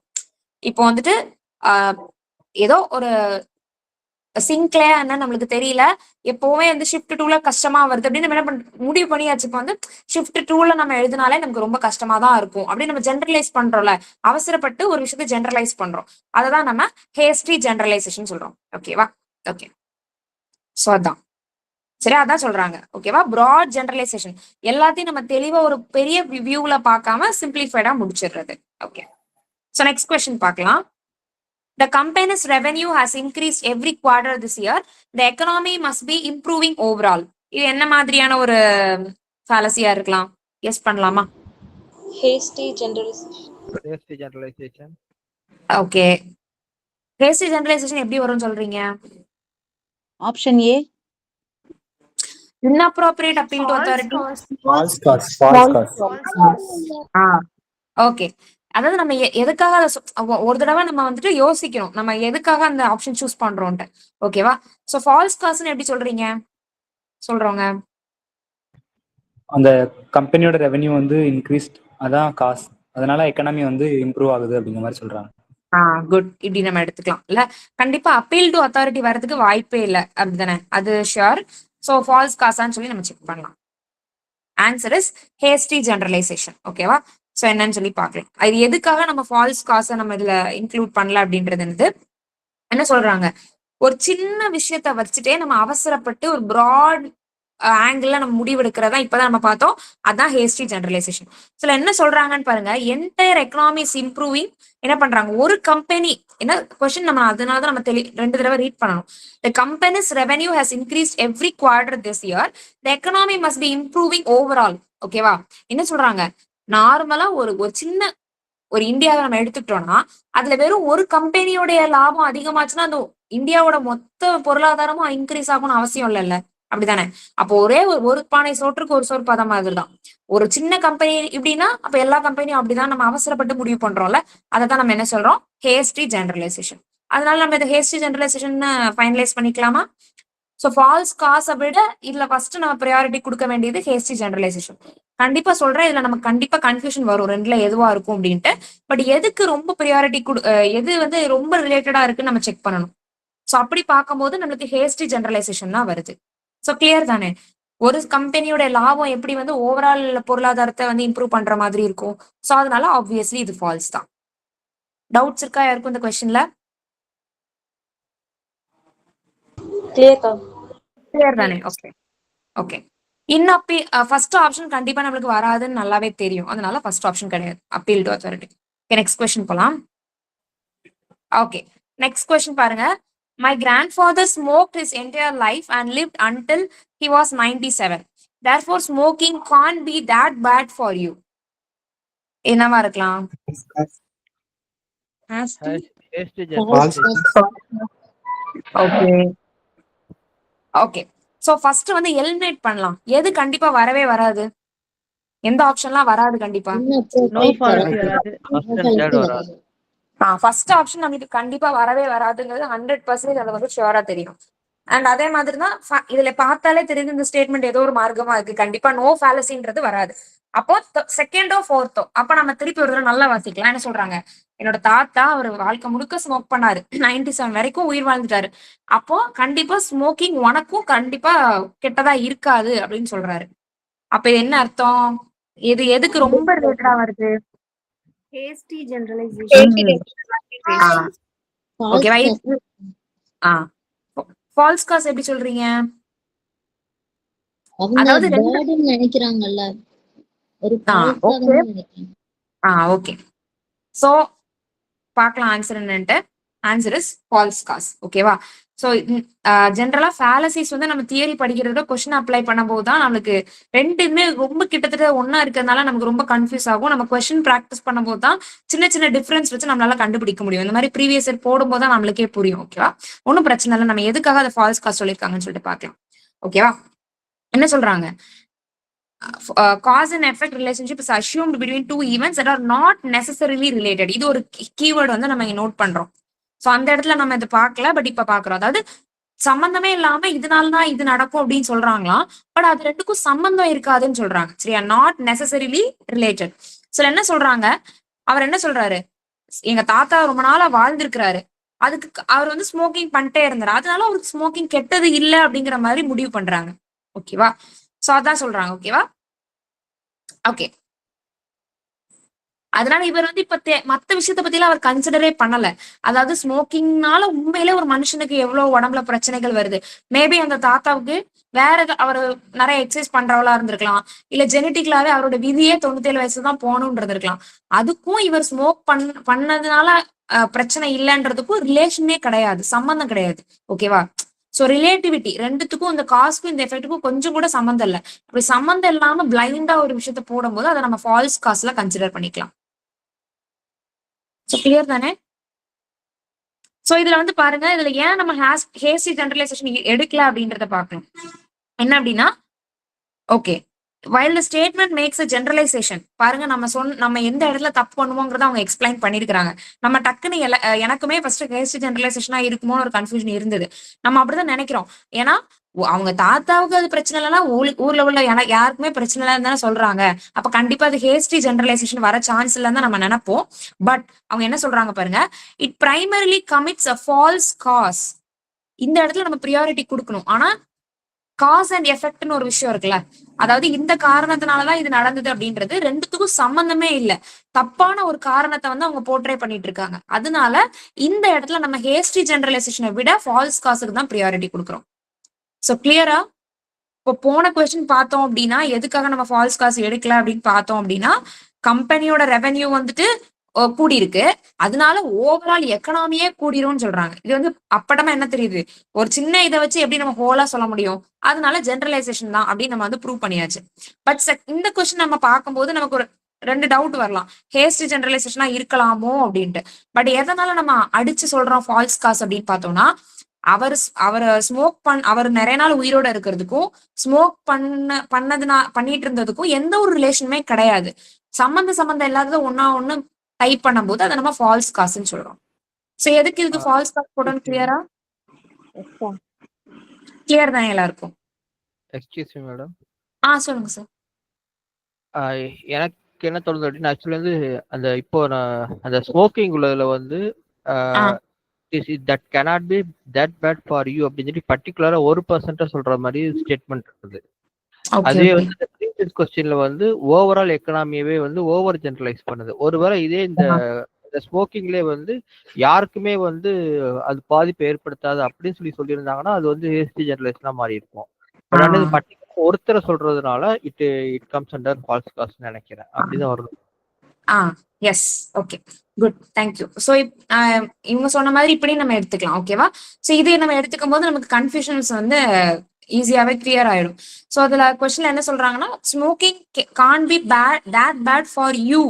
இப்போ வந்துட்டு ஏதோ ஒரு சிங்க்ல என்ன நம்மளுக்கு தெரியல, எப்பவுமே வந்து ஷிஃப்ட் 2ல கஷ்டமா வருது அப்படின்னு நம்ம என்ன முடிவு பண்ணியாச்சு. இப்போ வந்து ஷிஃப்ட் 2ல நம்ம எழுதினாலே நமக்கு ரொம்ப கஷ்டமா தான் இருக்கும் அப்படின்னு நம்ம ஜெனரலைஸ் பண்றோம்ல, அவசரப்பட்டு ஒரு விஷயத்த ஜெனரலைஸ் பண்றோம். அததான் நம்ம ஹேஸ்டி ஜெனரலைசேஷன் சொல்றோம். ஓகேவா? ஓகே, சோ அதான் சரி, அதான் சொல்றாங்க. ஓகேவா? ப்ராட் ஜெனரலைசேஷன், எல்லாத்தையும் நம்ம தெளிவா ஒரு பெரிய வியூல பார்க்காம சிம்பிளிஃபைடா முடிச்சிடுறது. ஓகே, சோ நெக்ஸ்ட் கொஸ்டின் பார்க்கலாம். The company's revenue has increased every quarter this year. The economy must be improving overall. இது என்ன மாதிரியான ஒரு fallacy-ஆ இருக்கலாம்? எஸ் பண்ணலாமா? Hasty generalization. Okay, hasty generalization எப்படி வரும்னு சொல்றீங்க? Option A. Inappropriate appeal to authority. False cause. Okay, அதாவது நம்ம எதுக்காக ஒரு தடவை நம்ம வந்துட்டு யோசிக்கணும், நம்ம எதுக்காக அந்த ஆப்ஷன் சூஸ் பண்றோம்ட்டு. ஓகேவா? சோ ஃபால்ஸ் காஸ்ட்னு எப்படி சொல்றீங்க, சொல்றோங்க? அந்த கம்பெனியோட ரெவென்யூ வந்து இன்க்ரீஸ்ட், அதான் காசு, அதனால எக்கனாமி வந்து இம்ப்ரூவ் ஆகுது அப்படிங்கிற மாதிரி சொல்றாங்க. குட், இப்படி நம்ம எடுத்துக்கலாம் இல்ல. கண்டிப்பா அப்பீல் டு அத்தாரிட்டி வர்றதுக்கு வாய்ப்பே இல்லை, அப்படிதானே? அது ஷியோர். சோ ஃபால்ஸ் காசான்னு சொல்லி நம்ம செக் பண்ணலாம். Answer is hasty generalisation. ஓகேவா? சோ என்னன்னு சொல்லி பார்க்கலாம். அது எதுக்காக நம்ம ஃபால்ஸ் காசை நம்ம இதுல இன்க்ளூட் பண்ணல அப்படின்றது வந்து என்ன சொல்றாங்க, ஒரு சின்ன விஷயத்த வச்சுட்டே நம்ம அவசரப்பட்டு ஒரு ப்ராட் ஆங்கிள் நம்ம முடிவெடுக்கிறதா இப்பதான் நம்ம பார்த்தோம். அதான் ஹேஸ்டி ஜெனரலைசேஷன். சில என்ன சொல்றாங்கன்னு பாருங்க, என்டையர் எக்கனாமி இஸ் இம்ப்ரூவிங். என்ன பண்றாங்க, ஒரு கம்பெனி, என்ன கொஸ்டின் நம்ம அதனாலதான் நம்ம 2 தடவை ரீட் பண்ணணும். The company's revenue has increased every quarter this year. The economy must be improving overall. ஓகேவா? என்ன சொல்றாங்க, நார்மலா ஒரு சின்ன ஒரு இந்தியாவை நம்ம எடுத்துக்கிட்டோம்னா அதுல வெறும் ஒரு கம்பெனியோடைய லாபம் அதிகமாச்சுன்னா அந்த இந்தியாவோட மொத்த பொருளாதாரமும் இன்க்ரீஸ் ஆகும்னு அவசியம் இல்லைல்ல, அப்படித்தானே? அப்போ ஒரே ஒரு பானை சோற்றுக்கு ஒரு சோறு பதம் மாதிரிதான். ஒரு சின்ன கம்பெனி இப்படின்னா அப்ப எல்லா கம்பெனியும் அப்படிதான் நம்ம அவசரப்பட்டு முடிவு பண்றோம்ல, அதை தான் நம்ம என்ன சொல்றோம், ஹேஸ்டி ஜெனரலைசேஷன். அதனால நம்ம இதை ஹேஸ்டி ஜெனரலைசேஷன் ஃபைனலைஸ் பண்ணிக்கலாமா? ஸோ ஃபால்ஸ் காசை விட இதுல ஃபர்ஸ்ட் நம்ம ப்ரையாரிட்டி கொடுக்க வேண்டியது ஹேஸ்டி ஜெனரலைசேஷன். கண்டிப்பா சொல்றேன், இதுல நமக்கு கண்டிப்பா கன்ஃபியூஷன் வரும் ரெண்டுல எதுவா இருக்கும் அப்படின்ட்டு. பட் எதுக்கு ரொம்ப ப்ரையாரிட்டி எது வந்து ரொம்ப ரிலேட்டடா இருக்குன்னு நம்ம செக் பண்ணணும். ஸோ அப்படி பார்க்கும்போது நம்மளுக்கு ஹேஸ்டி ஜெனரலைசேஷன் தான் வருது. ஸோ கிளியர் தானே? ஒரு கம்பெனியோட லாபம் எப்படி வந்து ஓவரால் பொருளாதாரத்தை வந்து இம்ப்ரூவ் பண்ற மாதிரி இருக்கும். ஸோ அதனால ஆப்வியஸ்லி இது ஃபால்ஸ் தான். டவுட்ஸ் இருக்கா யாருக்கும் இந்த கொஸ்டின்ல? கிளியர் தானே? Okay okay. இன்னப்பி ஃபர்ஸ்ட் ஆப்ஷன் கண்டிப்பா நம்மளுக்கு வராதுன்னு நல்லாவே தெரியும். அதனால ஃபர்ஸ்ட் ஆப்ஷன் கிடையாது, appeal to authority. Next question போலாம். ஓகே, நெக்ஸ்ட் கொஸ்டின் பாருங்க. My grandfather smoked his entire life and lived until he was 97. Therefore, smoking can't be that bad for you. என்னவா இருக்கலாம்? Okay okay. சோ ஃபர்ஸ்ட் வந்து eliminate பண்ணலாம். எது கண்டிப்பா வரவே வராது? எந்த ஆப்ஷன்லாம் வராது கண்டிப்பா? நோ ஃபால்சி வராது. ஃபர்ஸ்ட் ஆப்ஷன் நமக்கு கண்டிப்பா வரவே வராதுங்கிறது 100% அது வந்து ஷுவரா தெரியும். அண்ட் அதே மாதிரி தான் இதுல பார்த்தாலே தெரியுது இந்த ஸ்டேட்மெண்ட் ஏதோ ஒரு மார்க்கமா இருக்கு. கண்டிப்பா நோ ஃபேலசின்றது வராது. அப்போ செகண்டோ ஃபோர்த்தோ அப்ப நம்ம திருப்பி ஒரு தடவை நல்லா வாசிக்கலாம். என்ன சொல்றாங்க, என்னோட தாத்தா அவர் வாழ்க்கை முழுக்க ஸ்மோக் பண்ணாரு, 97 வரைக்கும் உயிர் வாழ்ந்துட்டாரு. அப்போ கண்டிப்பா ஸ்மோக்கிங் உனக்கும் கண்டிப்பா கெட்டதா இருக்காது அப்படின்னு சொல்றாரு. அப்ப இது என்ன அர்த்தம்? இது எதுக்கு ரொம்ப ரிலேட்டடா வருது? Hasty generalisation. ஓகேவா? ஃபால்ஸ் காஸ் எப்படி சொல்றீங்க? அதாவது நினைக்கிறாங்கல்ல, ஒரு ஓகே. சோ பார்க்கலாம் ஆன்சர் என்னன்ட்டு. Answer is false cause. ஓகேவா? ஸோ ஜென்ரலா ஃபேலசிஸ் வந்து நம்ம தியரி படிக்கிறத கொஸ்டின் அப்ளை பண்ணும்போது தான் நம்மளுக்கு ரெண்டுமே ரொம்ப கிட்டத்தட்ட ஒன்னா இருக்கிறதுனால நமக்கு ரொம்ப கன்ஃபியூஸ் ஆகும். நம்ம கொஸ்டின் ப்ராக்டிஸ் பண்ணும்போது தான் சின்ன சின்ன டிஃபரன்ஸ் வச்சு நம்மளால கண்டுபிடிக்க முடியும். இந்த மாதிரி ப்ரீவியஸ் இயர் போடும்போது தான் நம்மளுக்கே புரியும். ஓகேவா? ஒன்றும் பிரச்சனை இல்லை. நம்ம எதுக்காக அதை ஃபால்ஸ் காஸ் சொல்லியிருக்காங்கன்னு சொல்லிட்டு பார்க்கலாம். ஓகேவா? என்ன சொல்றாங்க? cause and effect relationship is assumed between two events that are not necessarily related. இது ஒரு கீவேர்டு வந்து நம்ம இங்க நோட் பண்றோம். சோ அந்த இடத்துல நம்ம இதை பார்க்கல, பட் இப்ப பாக்குறோம். அதாவது சம்பந்தமே இல்லாம இதனாலதான் இது நடக்கும் அப்படின்னு சொல்றாங்களாம். பட் அது ரெண்டுக்கும் சம்பந்தம் இருக்காதுன்னு சொல்றாங்க. சரியா? Not necessarily related. சில என்ன சொல்றாங்க, அவர் என்ன சொல்றாரு, எங்க தாத்தா ரொம்ப நாளா வாழ்ந்திருக்கிறாரு, அதுக்கு அவர் வந்து ஸ்மோக்கிங் பண்ணிட்டே இருந்தாரு, அதனால அவருக்கு ஸ்மோக்கிங் கெட்டது இல்லை அப்படிங்கிற மாதிரி முடிவு பண்றாங்க. ஓகேவா? சோ அதான் சொல்றாங்க. ஓகேவா? ஓகே. அதனால இவர் வந்து இப்ப மத்த விஷயத்த பத்தி எல்லாம் அவர் கன்சிடரே பண்ணல. அதாவது ஸ்மோக்கிங்னால உண்மையிலே ஒரு மனுஷனுக்கு எவ்வளவு உடம்புல பிரச்சனைகள் வருது. மேபி அந்த தாத்தாவுக்கு வேற அவர் நிறைய எக்ஸசைஸ் பண்றவளா இருந்திருக்கலாம், இல்ல ஜெனட்டிக்கலாவே அவரோட விதியே 97 வயசுதான் போகணும்ன்றது இருக்கலாம். அதுக்கும் இவர் ஸ்மோக் பண்ணதுனால பிரச்சனை இல்லைன்றதுக்கும் ரிலேஷனே கிடையாது, சம்பந்தம் கிடையாது. ஓகேவா? சோ ரிலேட்டிவிட்டி ரெண்டுத்துக்கும், இந்த காஸ்க்கும் இந்த எஃபெக்ட்டுக்கும் கொஞ்சம் கூட சம்மந்தம் இல்லை. அப்படி சம்மந்தம் இல்லாம பிளைண்டா ஒரு விஷயத்த போடும்போது அதை நம்ம ஃபால்ஸ் காஸ்ல கன்சிடர் பண்ணிக்கலாம். சோ கிளியர் தானே? சோ இதுல வந்து பாருங்க, இதுல ஏன் நம்ம ஹேஸ்டி ஜெனரலைசேஷன் எடுக்கல அப்படின்றத பார்க்கணும். என்ன அப்படின்னா, okay, while the statement makes a generalization, பாருங்க நம்ம எந்த இடத்துல தப்பு பண்ணுவோங்கிறத அவங்க எக்ஸ்பிளைன் பண்ணிருக்காங்க. நம்ம டக்குன்னு எனக்குமே ஃபர்ஸ்ட் ஹேஸ்டி ஜெனரலைசேஷனா இருக்குமோன்னு ஒரு கன்ஃபியூஷன் இருந்தது. நம்ம அப்படிதான் நினைக்கிறோம். ஏன்னா அவங்க தாத்தாவுக்கு அது பிரச்சனை இல்லைன்னா ஊர்ல உள்ள யாருக்குமே பிரச்சனை இல்லைன்னு தானே சொல்றாங்க. அப்ப கண்டிப்பா அது ஹேஸ்டி ஜெனரலைசேஷன் வர சான்ஸ் இல்லைன்னு தான் நம்ம நினைப்போம். பட் அவங்க என்ன சொல்றாங்க பாருங்க, it primarily commits a false cause. இந்த இடத்துல நம்ம ப்ரியாரிட்டி கொடுக்கணும். ஆனா காஸ் அண்ட் எஃபெக்ட்னு ஒரு விஷயம் இருக்குல்ல, அதாவது இந்த காரணத்தினாலதான் இது நடந்தது அப்படின்றது ரெண்டுத்துக்கும் சம்பந்தமே இல்லை. தப்பான ஒரு காரணத்தை வந்து அவங்க போர்ட்ரே பண்ணிட்டு இருக்காங்க. அதனால இந்த இடத்துல நம்ம ஹேஸ்டி ஜெனரலைசேஷனை விட ஃபால்ஸ் காசுக்கு தான் ப்ரியாரிட்டி கொடுக்குறோம். சோ கிளியரா? இப்போ போன கொஸ்டின் பார்த்தோம் அப்படின்னா எதுக்காக நம்ம ஃபால்ஸ் காசு எடுக்கல அப்படின்னு பார்த்தோம் அப்படின்னா, கம்பெனியோட ரெவென்யூ வந்துட்டு கூடி இருக்கு, அதனால ஓவரால் எக்கனாமியே கூடிரும்னு சொல்றாங்க. இது வந்து அப்படமா என்ன தெரியுது, ஒரு சின்ன இதை வச்சு எப்படி நம்ம ஹோலா சொல்ல முடியும்? அதனால ஜெனரலைசேஷன் தான் அப்படின்னு நம்ம வந்து ப்ரூவ் பண்ணியாச்சு. பட் இந்த கொஸ்டின் நம்ம பார்க்கும்போது நமக்கு ஒரு ரெண்டு டவுட் வரலாம். ஹேஸ்டி ஜெனரலைசேஷனா இருக்கலாமோ அப்படின்ட்டு. பட் எதனால நம்ம அடிச்சு சொல்றோம் ஃபால்ஸ் காஸ் அப்படின்னு பார்த்தோம்னா, அவர் அவர் நிறைய நாள் உயிரோட இருக்கிறதுக்கும் ஸ்மோக் பண்ணிட்டு இருந்ததுக்கும் எந்த ஒரு ரிலேஷனுமே கிடையாது. சம்பந்தம் இல்லாதது ஒன்னா ஒண்ணு டைப் பண்ணும்போது அதை நம்ம ஃபால்ஸ் காசுன்னு சொல்றோம். சோ எதுக்கு இதுக்கு ஃபால்ஸ் காஸ் போடணும்? கிளியரா? கிளியர் தானே எல்லாருக்கும்? Excuse me madam. சொல்லுங்க சார். எனக்கு என்ன தோணுது அப்படின்னா, ஆக்சுவலி வந்து அந்த இப்போ நான் அந்த ஸ்மோக்கிங் உள்ளதுல வந்து that cannot be that bad for you அப்படின்னு சொல்லி பர்டிகுலரா 1% சொல்ற மாதிரி ஸ்டேட்மெண்ட் இருக்குது. அதே வந்து ப்ரீவியஸ் கொஸ்டின்ல வந்து ஓவரால் எக்கனாமியவே வந்து ஓவர் ஜெனரலைஸ் பண்ணுது. ஒருவேளை இதே இந்த ஸ்மோக்கிங்லேயே வந்து யாருக்குமே வந்து அது பாதிப்பு ஏற்படுத்தாது அப்படின்னு சொல்லியிருந்தாங்கன்னா அது வந்து ஹேஸ்டி ஜெனரலைஸ்னா மாறி இருக்கும். பட் ஆனால் இது பர்டிகுலர் ஒருத்தரை சொல்றதுனால it comes under false cause நினைக்கிறேன். அப்படிதான் வருது. Yes, okay, good, thank you. So இவங்க சொன்ன மாதிரி இப்படி நம்ம எடுத்துக்கலாம். ஓகேவா? ஸோ இதை நம்ம எடுத்துக்கும் போது நமக்கு கன்ஃபியூஷன்ஸ் வந்து ஈஸியாவே கிளியர் ஆயிடும். ஸோ அதுல கொஸ்டின்ல என்ன சொல்றாங்கன்னா, smoking can be bad for you.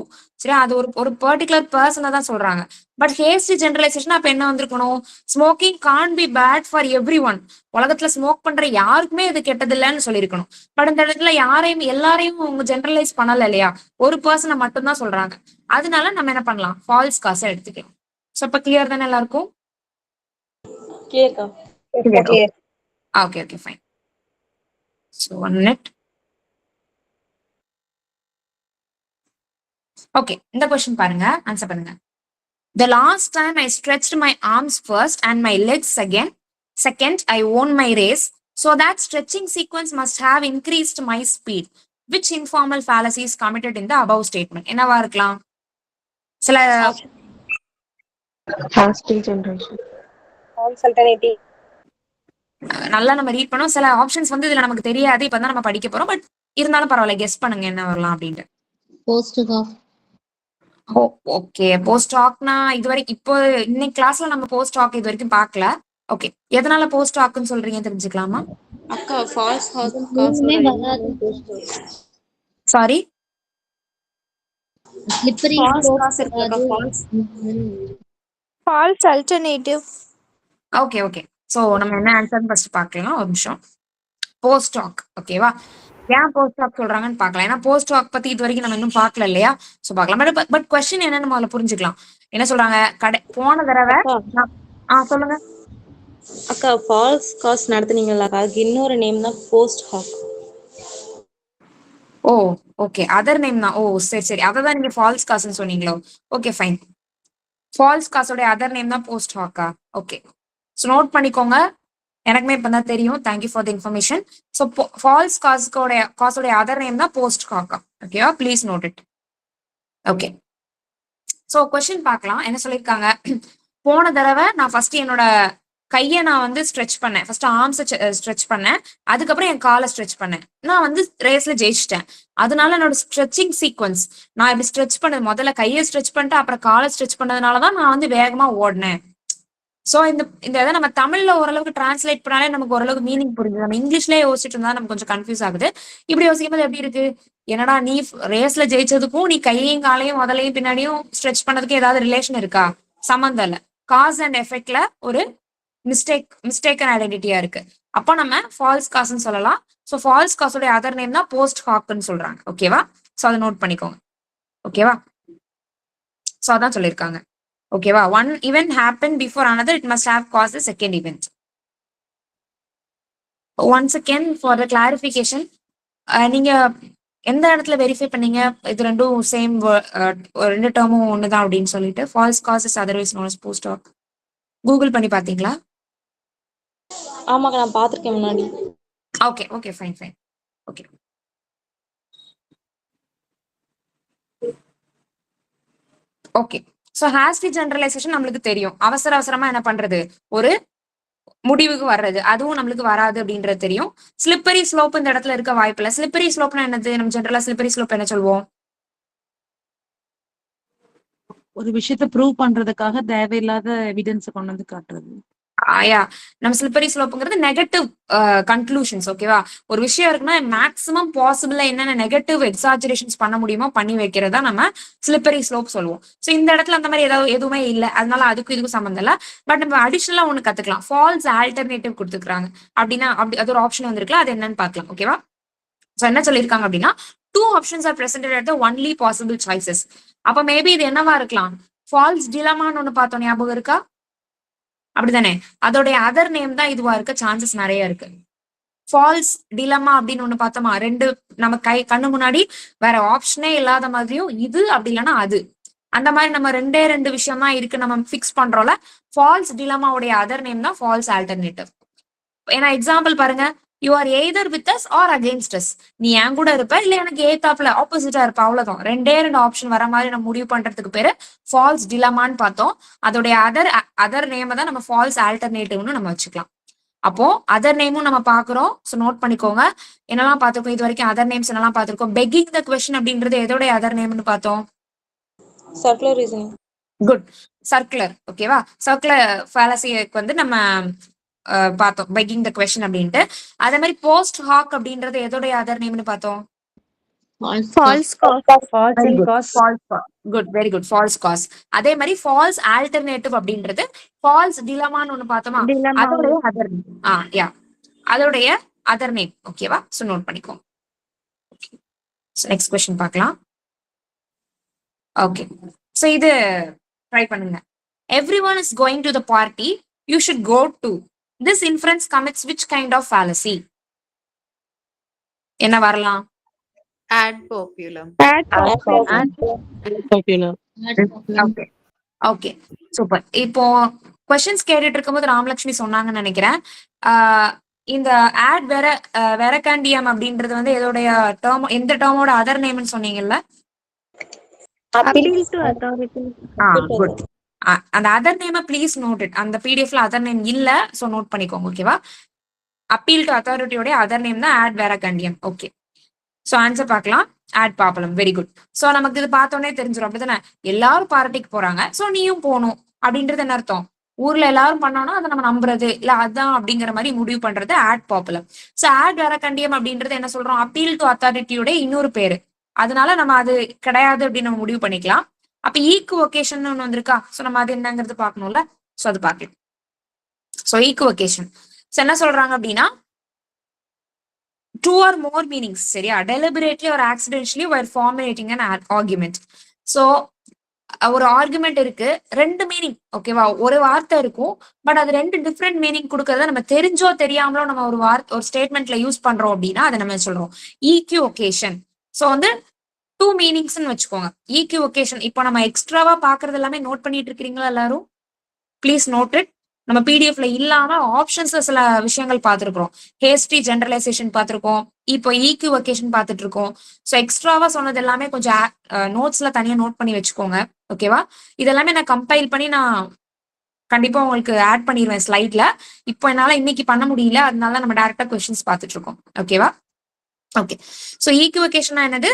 சரி, அது ஒரு பர்டிகுலர் பர்சனை தான் சொல்றாங்க. பட் ஹேஸ்டி ஜெனரலைசேஷன் அப்ப என்ன வந்திருக்கணும்? Smoking can be bad for everyone. உலகத்துல ஸ்மோக் பண்ற யாருக்குமே இது கெட்டது இல்லைன்னு சொல்லியிருக்கணும். பட் இந்த இடத்துல எல்லாரையும் அவங்க ஜெனரலைஸ் பண்ணல இல்லையா? ஒரு பர்சனை மட்டும் தான் சொல்றாங்க. அதனால நம்ம என்ன பண்ணலாம்? ஃபால்ஸ் காசை எடுத்துக்கலாம். ஸோ இப்ப கிளியர் தானே எல்லாருக்கும்? Okay, fine. So 1 minute. Okay, இந்த question பாருங்க, ஆன்சர் பண்ணுங்க. The last time I stretched my arms first and my legs second I won my race. So that stretching sequence must have increased my speed. Which informal fallacy is committed in the above statement? என்னவா இருக்கலாம்? சில நல்லா நம்ம read பண்ணோம். சில options வந்து இதுல நமக்கு தெரியாது, இப்பதான் நம்ம படிக்க போறோம். பட் இருந்தாலும் பரவாயில்ல, கெஸ் பண்ணுங்க என்ன வரலாம் அப்படின்ட்டு. ஓகே, போஸ்ட் டாக்னா இது வரைக்கும் இப்போ இன்னைக்கு கிளாஸ்ல நம்ம போஸ்ட் டாக் இது வரைக்கும் பார்க்கல. ஓகே, எதனால போஸ்ட் டாக்னு சொல்றீங்க தெரிஞ்சுக்கலாமா? அக்கா false sorry, false alternative. Okay. So நம்ம என்ன ஆன்சர் ஃபர்ஸ்ட் பார்க்கலாம். ஒரு நிமிஷம். போஸ்ட் டாக், ஓகேவா? ஏன் போஸ்ட் டாக் சொல்றாங்கன்னு பார்க்கலாம். ஏன்னா போஸ்ட் டாக் பத்தி இது வரைக்கும் நம்ம இன்னும் பார்க்கல இல்லையா? சோ பார்க்கலாம். பட் கொஸ்டின் என்னன்னு முதல்ல புரிஞ்சுக்கலாம். என்ன சொல்றாங்க? போன தடவை சொல்லுங்க அக்கா. ஃபால்ஸ் காஸ் நடத்துனீங்களா? அதுக்கு இன்னொரு நேம் தான் post hoc. Okay, other name தான். சரி, அததான் நீங்க ஃபால்ஸ் காஸ்ன்னு சொன்னீங்களோ? Okay, fine. ஃபால்ஸ் காசோட அதர் நேம் தான் போஸ்ட் ஹாக்கா? ஓகே, ஸோ நோட் பண்ணிக்கோங்க. எனக்குமே இப்பதான் தெரியும். Thank you for the information. So false காசோட அதர் நேம் தான் போஸ்ட் ஹாக்கா? ஓகேவா? Please note it. Okay, so question பார்க்கலாம். என்ன சொல்லியிருக்காங்க? போன தடவை நான் ஃபர்ஸ்ட் என்னோட கையை நான் வந்து ஸ்ட்ரெச் பண்ணேன். ஃபர்ஸ்ட் ஆர்ம்ஸை ஸ்ட்ரெச் பண்ணேன், அதுக்கப்புறம் என் காலை ஸ்ட்ரெச் பண்ணேன். நான் வந்து ரேஸ்ல ஜெயிச்சிட்டேன். அதனால என்னோட ஸ்ட்ரெச்சிங் சீக்வன்ஸ் நான் இப்படி ஸ்ட்ரெச் பண்ணது, முதல்ல கையை ஸ்ட்ரெச் பண்ணிட்டு அப்புறம் காலை ஸ்ட்ரெச் பண்ணதுனாலதான் நான் வந்து வேகமா ஓடினேன். சோ இந்த இதை நம்ம தமிழ்ல ஓரளவுக்கு டிரான்ஸ்லேட் பண்ணாலே நமக்கு ஓரளவுக்கு மீனிங் புரியுது. நம்ம இங்கிலீஷ்லயே யோசிச்சுட்டு இருந்தா நமக்கு கொஞ்சம் கன்ஃபியூஸ் ஆகுது. இப்படி யோசிக்கும் போது எப்படி இருக்கு? என்னடா நீ ரேஸ்ல ஜெயிச்சதுக்கும் நீ கையையும் காலையும் முதலையும் பின்னாடியும் ஸ்ட்ரெச் பண்ணதுக்கு ஏதாவது ரிலேஷன் இருக்கா? சம்மந்தம் இல்ல. காஸ் அண்ட் எஃபெக்ட்ல ஒரு மிஸ்டேக்கன் ஐடென்டிட்டியா இருக்கு. அப்போ நம்ம ஃபால்ஸ் காஸ்ன்னு சொல்லலாம். ஸோ ஃபால்ஸ் காஸோட அதர் நேம் தான் போஸ்ட் ஹாக்னு சொல்றாங்க. ஓகேவா? ஸோ அதை நோட் பண்ணிக்கோங்க. ஓகேவா? ஸோ அதான் சொல்லியிருக்காங்க. ஓகேவா? one event happened before another, it must have caused the second event. Once again for the clarification, நீங்க எந்த இடத்துல வெரிஃபை பண்ணீங்க இது ரெண்டும் சேம் ரெண்டு டேர்மும் ஒண்ணுதான் அப்படின்னு சொல்லிட்டு? False causes otherwise known as post hoc Google பண்ணி பாத்தீங்களா? ஆமாக்கா, நான் பாத்திருக்கேன் முன்னாடி. Okay, fine. Okay, so hasty generalisation நம்மளுக்கு தெரியும். அவசரமா என்ன பண்றது? ஒரு முடிவுக்கு வர்றது, அதுவும் நம்மளுக்கு வராது அப்படின்றது தெரியும். ஸ்லிப்பரி ஸ்லோப் இந்த இடத்துல இருக்க வாய்ப்பு இல்லை. ஸ்லிப்பரி ஸ்லோப்னா என்னது? நம்ம ஜெனரலா ஸ்லிப்பரி ஸ்லோப் என்ன சொல்லுவோம்? ஒரு விஷயத்த ப்ரூவ் பண்றதுக்காக தேவையில்லாத எவிடன்ஸ் கொண்டு வந்து காட்டுறது. ஆயா நம்ம ஸ்லிப்பரி ஸ்லோப்புங்கிறது நெகட்டிவ் கன்க்ளூஷன்ஸ். ஓகேவா, ஒரு விஷயம் இருக்குன்னா மேக்ஸிமம் பாசிபிளா என்னென்ன நெகட்டிவ் எக்ஸாஜரேஷன்ஸ் பண்ண முடியுமோ பண்ணி வைக்கிறதா நம்ம ஸ்லிப்பரி ஸ்லோப் சொல்லுவோம். ஸோ இந்த இடத்துல அந்த மாதிரி எதுவுமே இல்லை, அதனால அதுக்கும் இதுக்கும் சம்மந்தம் இல்லை. பட் நம்ம அடிஷனலா ஒண்ணு கத்துக்கலாம். ஃபால்ஸ் ஆல்டர்னேட்டிவ் கொடுத்துருக்காங்க அப்படின்னா அது ஒரு ஆப்ஷன் வந்திருக்குல்ல, அது என்னன்னு பார்க்கலாம். ஓகேவா, ஸோ என்ன சொல்லியிருக்காங்க அப்படின்னா 2 options are presented at the only possible choices. அப்ப மேபி இது என்னவா இருக்கலாம்? ஃபால்ஸ் டிலமான்னு ஒண்ணு பார்த்தோம், ஞாபகம் இருக்கா? அப்படிதானே, அதோடைய அதர் நேம் தான் இதுவா இருக்க சான்சஸ் நிறைய இருக்கு. ஃபால்ஸ் டிலமா அப்படின்னு ஒண்ணு பார்த்தோமா, 2 நம்ம கண்ணு முன்னாடி வேற ஆப்ஷனே இல்லாத மாதிரியும் இது அப்படி இல்லைன்னா அது, அந்த மாதிரி நம்ம 2 விஷயம் தான் இருக்கு நம்ம ஃபிக்ஸ் பண்றோம்ல. ஃபால்ஸ் டிலமாவுடைய அதர் நேம் தான் ஃபால்ஸ் ஆல்டர்னேட்டிவ். ஏன்னா எக்ஸாம்பிள் பாருங்க, you are either with us or against us. நீ என் கூட இருப்ப இல்ல எனக்கு ஏத்தாப்ல ஆப்போசிட்டா இருப்ப, அவ்வளவுதான். 2 ஆப்ஷன் வர மாதிரி நம்ம முடிவு பண்றதுக்கு பேரு ஃபால்ஸ் டிலமான்னு பார்த்தோம். அதோடைய அதர் நேம் தான் நம்ம ஃபால்ஸ் ஆல்டர்னேட்டிவ்னு நம்ம வச்சுக்கலாம். அப்போ அதர் நேமும் நம்ம பாக்குறோம். ஸோ நோட் பண்ணிக்கோங்க என்னெல்லாம் பார்த்திருக்கோம் இது வரைக்கும். அதர் நேம்ஸ் என்னெல்லாம் பார்த்திருக்கோம். பெக்கிங் த கொஸ்டின் அப்படின்றது எதோடைய அதர் நேம்னு பார்த்தோம்? Circular reasoning. Good, circular. ஓகேவா, சர்க்குலர் ஃபேலசிக்கு வந்து நம்ம பார்த்தோம் பெக்கிங் த கொஸ்டின் அப்படின்ட்டு. அதே மாதிரி போஸ்ட் ஹாக் அப்படின்றது எதோடைய அதர் நேம்னு பார்த்தோம்? False cause. Good, very good, false cause. அதே மாதிரி ஃபால்ஸ் ஆல்டர்னேட்டிவ் அப்படின்றது ஃபால்ஸ் டிலமான்னு ஒண்ணு பார்த்தோமா, Dilemma. அதோடைய அதர் நேம். அதோடைய அதர் நேம். ஓகேவா, சோ நோட் பண்ணிக்கோ. நெக்ஸ்ட் கொஸ்டின் பார்க்கலாம். ஓகே, சோ இது ட்ரை பண்ணுங்க. Everyone is going to the party, you should go too. This inference commits which kind of fallacy? என்ன வரலாம்? Ad populum. Popular. Okay, super. இப்போ questions கேட்டுட்டு இருக்கும்போது ராமலட்சுமி சொன்னாங்கன்னு நினைக்கிறேன். இந்த ஆட் வெரகாண்டியம் அப்படின்றது வந்து எதோடைய டேர்ம், எந்த டேர்மோட அதர் நேம்னு சொன்னீங்கல்ல? Appeal to authority. குட். அந்த other name please note it. அந்த பிடிஎஃப்ல அதர் நேம் இல்ல, சோ நோட் பண்ணிக்கோங்க. ஓகேவா, அப்பீல் டு அத்தாரிட்டியோட அதர் நேம் தான் ad verecundiam. Okay, so answer பார்க்கலாம். Ad populum, very good. So நமக்கு இது பார்த்தோன்னே தெரிஞ்சிடும், அப்படித்தானே? எல்லாரும் பார்ட்டிக்கு போறாங்க, சோ நீயும் போகணும் அப்படின்றது என்ன அர்த்தம்? ஊர்ல எல்லாரும் பண்ணோம்னா அதை நம்ம நம்புறது இல்ல, அதான் அப்படிங்கிற மாதிரி முடிவு பண்றது ஆட் பாப்புலம். சோ ஆட் வெரகாண்டியம் அப்படின்றது என்ன சொல்றோம்? அப்பீல் டு அத்தாரிட்டியோட இன்னொரு பேரு, அதனால நம்ம அது கிடையாது அப்படின்னு நம்ம முடிவு பண்ணிக்கலாம். அப்ப ஈக்குவொகேஷன் ஒண்ணு வந்திருக்கா, சோ நம்ம அது என்னங்கிறது பார்க்கணும்ல, சோ அது பார்க்கலாம். சோ ஈக்குவொகேஷன் என்ன சொல்றாங்க அப்படின்னா 2 or more meanings, சரியா? deliberately or accidentally while formulating an argument. So ஒரு ஆர்குமெண்ட் இருக்கு, 2 மீனிங். ஓகேவா, ஒரு வார்த்தை இருக்கும், பட் அது 2 டிஃப்ரெண்ட் மீனிங் கொடுக்கறத நம்ம தெரிஞ்சோ தெரியாமலோ நம்ம ஒரு ஸ்டேட்மெண்ட்ல யூஸ் பண்றோம் அப்படின்னா அதை நம்ம சொல்றோம் ஈக்குவொகேஷன். சோ வந்து 2 மீனிங்ஸ்ன்னு வச்சுக்கோங்க. ஈக்குவொகேஷன் இப்போ நம்ம எக்ஸ்ட்ராவா பாக்குறது எல்லாமே நோட் பண்ணிட்டு இருக்கிறீங்களா எல்லாரும்? Please note it. நம்ம பிடிஎஃப்ல இல்லாம ஆப்ஷன்ஸ்ல சில விஷயங்கள் பார்த்திருக்கிறோம். ஹேஸ்டி ஜெனரலைசேஷன் பார்த்திருக்கோம், இப்போ ஈக்குவொகேஷன் பார்த்துட்டு இருக்கோம். ஸோ எக்ஸ்ட்ராவா சொன்னது எல்லாமே கொஞ்சம் நோட்ஸ்ல தனியா நோட் பண்ணி வச்சுக்கோங்க. ஓகேவா, இதெல்லாமே நான் கம்பைல் பண்ணி நான் கண்டிப்பா உங்களுக்கு ஆட் பண்ணிடுவேன் ஸ்லைட்ல. இப்போ என்னால இன்னைக்கு பண்ண முடியல, அதனால நம்ம டைரக்டா கொஸ்டின்ஸ் பார்த்துட்டு இருக்கோம். ஓகேவா, ஓகே. ஸோ ஈக்குவொகேஷனா என்னது?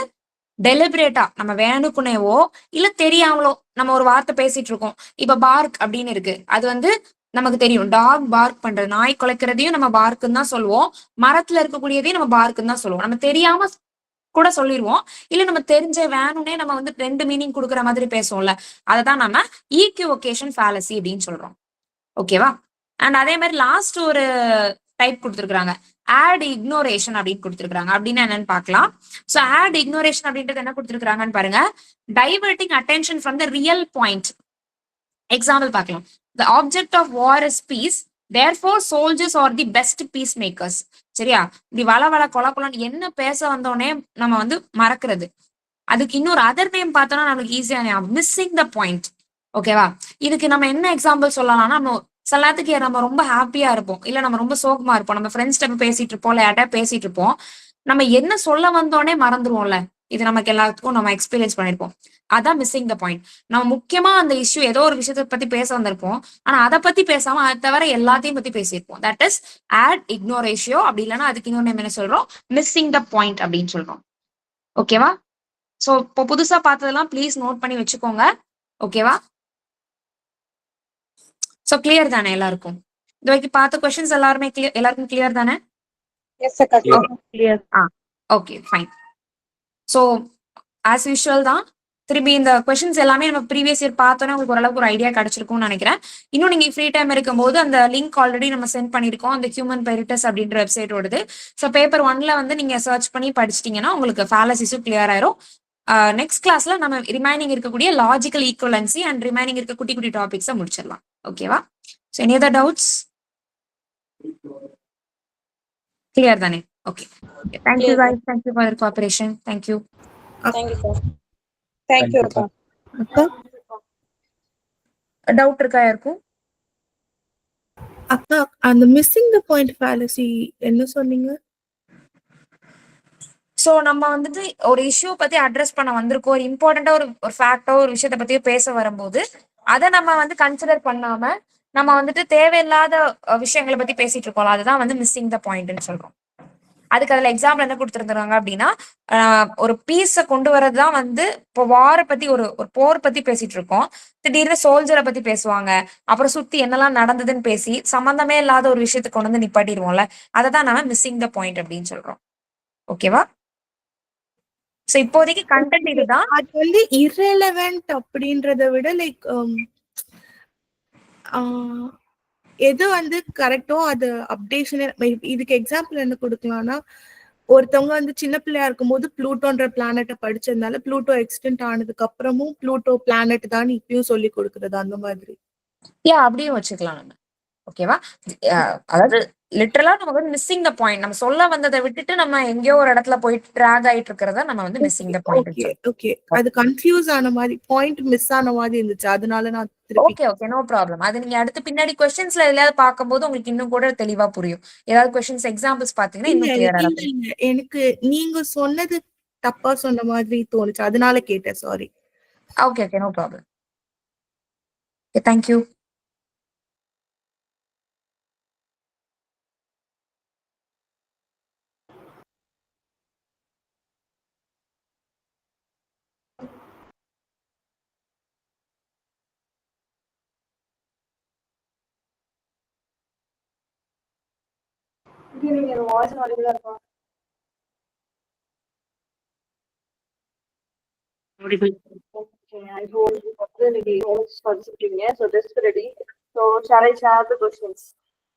டெலிபரேட்டா நம்ம வேணுக்குனேவோ இல்ல தெரியாமலோ நம்ம ஒரு வார்த்தை பேசிட்டு இருக்கோம். இப்ப பார்க் அப்படின்னு இருக்கு, அது வந்து நமக்கு தெரியும் டாக் பார்க் பண்றது, நாய் குலைக்கிறதையும் நம்ம பார்க்குன்னு தான் சொல்லுவோம், மரத்துல இருக்கக்கூடியதையும் நம்ம பார்க்குன்னு தான் சொல்லுவோம். நம்ம தெரியாம கூட சொல்லிடுவோம், இல்ல நம்ம தெரிஞ்ச வேணும்னே நம்ம வந்து 2 மீனிங் கொடுக்குற மாதிரி பேசுவோம்ல, அததான் நம்ம ஈக்குவொகேஷன் ஃபேலசி அப்படின்னு சொல்றோம். ஓகேவா, அண்ட் அதே மாதிரி லாஸ்ட் ஒரு டைப் கொடுத்துருக்காங்க, ஆட் இக்னோரேஷன் அப்படின்னு கொடுத்துருக்காங்க. அப்படின்னு என்னன்னு பார்க்கலாம். சோ ஆட் இக்னோரேஷன் அப்படின்றது என்ன கொடுத்துருக்காங்கன்னு பாருங்க. Diverting attention from the real point. Example பார்க்கலாம். The object of war is peace, therefore soldiers are the best peacemakers. சரியா, இப்படி வள கொலன்னு என்ன பேச வந்தோடனே நம்ம வந்து மறக்கிறது. அதுக்கு இன்னொரு அதர் நேம் பார்த்தோம்னா நம்மளுக்கு ஈஸியா மிஸ்ஸிங் த பாயிண்ட். ஓகேவா, இதுக்கு நம்ம என்ன எக்ஸாம்பிள் சொல்லலாம்னா, நம்ம சில நேரத்துக்கு நம்ம ரொம்ப ஹாப்பியா இருப்போம், இல்ல நம்ம ரொம்ப சோகமா இருப்போம், நம்ம ஃப்ரெண்ட்ஸ்கிட்ட பேசிட்டு இருப்போம், இல்ல யார்ட்ட பேசிட்டு இருப்போம், நம்ம என்ன சொல்ல வந்தோடனே மறந்துருவோம்ல. இது நமக்கு எல்லாத்துக்கும் நம்ம எக்ஸ்பீரியன்ஸ் பண்ணிருப்போம். அதான் மிஸ்ஸிங் த பாயிண்ட். நம்ம முக்கியமா அந்த இஷ்யூ ஏதோ ஒரு விஷயத்தை பத்தி பேச வந்திருப்போம், ஆனா அதை பத்தி பேசாம அதை தவிர எல்லாத்தையும் பத்தி பேசியிருப்போம். That is ad ignoratio. அப்படி இல்லைன்னா அதுக்கு இன்னொரு நேம் என்ன சொல்றோம்? மிஸ்ஸிங் த பாயிண்ட் அப்படின்னு சொல்றோம். ஓகேவா, சோ இப்போ புதுசா பார்த்ததெல்லாம் ப்ளீஸ் நோட் பண்ணி வச்சுக்கோங்க. ஓகேவா, சோ கிளியர் தானே எல்லாருக்கும்? இது வரைக்கும் பார்த்த கொஸ்டின்ஸ் எல்லாருக்கும் கிளியர் தானே? எஸ் அக்கா. Clear. Okay fine. So as usual தான். திரும்பி இந்த கொஸ்டின்ஸ் எல்லாமே நம்ம ப்ரீவியஸ் இயர் பார்த்தோன்னா உங்களுக்கு ஓரளவுக்கு ஒரு ஐடியா கிடைச்சிருக்கும்னு நினைக்கிறேன். இன்னும் நீங்க ஃப்ரீ டைம் இருக்கும்போது அந்த லிங்க் ஆல்ரெடி நம்ம சென்ட் பண்ணியிருக்கோம், அந்த ஹியூமன் பெரிட்டஸ் அப்படின்ற வெப்சைட்டோடது. ஸோ பேப்பர் 1ல வந்து நீங்க சர்ச் பண்ணி படிச்சிட்டீங்கன்னா உங்களுக்கு ஃபேலசிஸும் கிளியர் ஆயிரும். நெக்ஸ்ட் கிளாஸ்ல நம்ம ரிமைனிங் இருக்கக்கூடிய லாஜிக்கல் ஈக்குவலன்சி அண்ட் ரிமைனிங் இருக்க குட்டி குட்டி டாபிக்ஸை முடிச்சிடலாம். ஓகேவா? So any other doubts? Clear தானே? Okay. Thank you guys. Thank you for your cooperation. Thank you. Thank you sir. Thank you அக்கா. அக்கா டவுட் இருக்கா யாருக்கும்? அக்கா அந்த மிஸ்ஸிங் த பாயிண்ட் ஃபேலசி என்ன சொன்னீங்க? ஸோ நம்ம வந்துட்டு ஒரு இஷ்யூ பத்தி அட்ரஸ் பண்ண வந்திருக்கோம். ஒரு இம்பார்ட்டண்டா ஒரு ஃபேக்டோ ஒரு விஷயத்த பத்தியோ பேச வரும்போது அதை நம்ம வந்து கன்சிடர் பண்ணாம நம்ம வந்துட்டு தேவையில்லாத விஷயங்களை பத்தி பேசிட்டு இருக்கோம். அதுதான் வந்து மிஸ்ஸிங் த பாயிண்ட்னு சொல்றோம். அதுக்கு அதுல எக்ஸாம்பிள் என்ன கொடுத்துருந்தாங்க அப்படின்னா, ஒரு பீஸை கொண்டு வரதுதான் வந்து இப்போ வாரை பத்தி ஒரு போர் பத்தி பேசிட்டு இருக்கோம். திடீர்னு சோல்ஜரை பத்தி பேசுவாங்க. அப்புறம் சுத்தி என்னெல்லாம் நடந்ததுன்னு பேசி சம்பந்தமே இல்லாத ஒரு விஷயத்தை கொண்டு வந்து நிப்பாட்டிடுவோம்ல, அதை தான் நம்ம மிஸ்ஸிங் த பாயிண்ட் அப்படின்னு சொல்றோம். ஓகேவா? சோ இப்போதைக்கு கண்டென்ட் இதுதான். அது வந்து irrelevant அப்படின்றத விட லைக் எது வந்து கரெக்டோ அது அப்டேஷன். இதுக்கு எக்ஸாம்பிள் என்ன கொடுக்கலாம்னா, ஒருத்தவங்க வந்து சின்ன பிள்ளையா இருக்கும்போது ப்ளூட்டோன்ற பிளானட்டை படிச்சதுனால ப்ளூட்டோ எக்ஸ்டென்ட் ஆனதுக்கு அப்புறமும் ப்ளூட்டோ பிளானட் தான் இப்பயும் சொல்லி கொடுக்கறது அந்த மாதிரி. அப்படியும் வச்சுக்கலாம் நம்ம. ஓகேவா? அதாவது லிட்டரலா நமக்கு வந்து மிஸ்ஸிங் த பாயிண்ட். நம்ம சொல்ல வந்ததை விட்டுட்டு நம்ம எங்கேயோ ஒரு இடத்துல போயிட்டு ட்ராக் ஆயிட்டு இருக்கிறத நம்ம வந்து மிஸ்ஸிங் த பாயிண்ட். ஓகே அது கன்ஃபியூஸ் ஆன மாதிரி, பாயிண்ட் மிஸ் ஆன மாதிரி இருந்துச்சு, அதனால நான் ஓகே நோ ப்ராப்ளம். அது நீங்க அடுத்து பின்னாடி கொஸ்டின்ஸ்ல எதாவது பார்க்கும்போது உங்களுக்கு இன்னும் கூட தெளிவா புரியும். ஏதாவது கொஸ்டின்ஸ் எக்ஸாம்பிள்ஸ் பாத்தீங்கன்னா இன்னும் கிளியரா இருக்கும். எனக்கு நீங்க சொன்னது தப்பா சொன்ன மாதிரி தோணுச்சு, அதனால கேட்டேன். Sorry. Okay no problem. Thank you.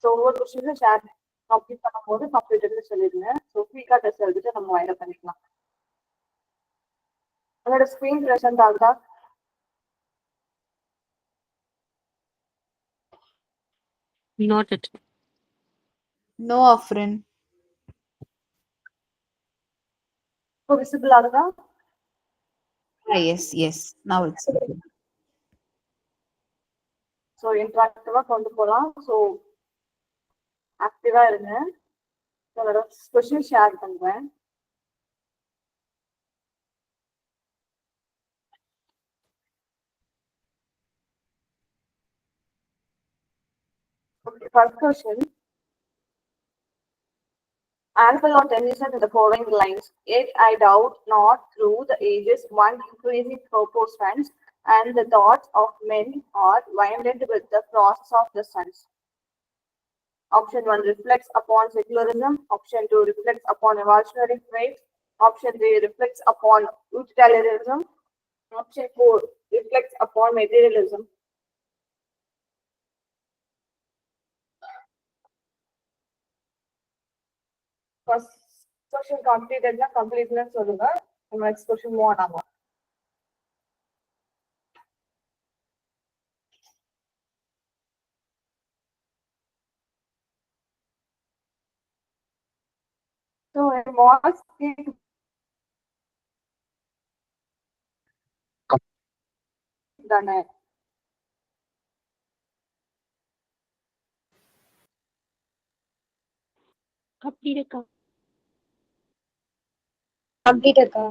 ஒவ்வொரு கொஸ்டினும் ஷேர் கம்ப்ளீட் பண்ணும்போது கம்ப்ளீட்னு சொல்லிடுங்க. ஸோ குயிக்கா டெஸ்ட் எழுதிட்டு நம்ம வைரப் பண்ணிக்கலாம். அதோட ஸ்க்ரீன் பிரசன்ட் ஆகுதா? Not it. No, Afrin. இப்போ விசிபிள் ஆகுதா? Yes. Now it's okay. So இன்ட்ராக்டிவா கொண்டு போகலாம். ஸோ ஆக்டிவா இருங்க. அதோட கொஸ்டின் ஷேர் பண்றேன். First question. Answer or tension to the following lines. Yet I doubt not through the ages one increasing proportions and the thoughts of men are violent with the process of the suns. Option 1 reflects upon secularism. Option 2 reflects upon evolutionary traits. Option 3 reflects upon utilitarianism. Option 4 reflects upon materialism. First question completed na completeness சொல்லுங்க. Next question move on ஆகும். So was done. Completed அக்கா.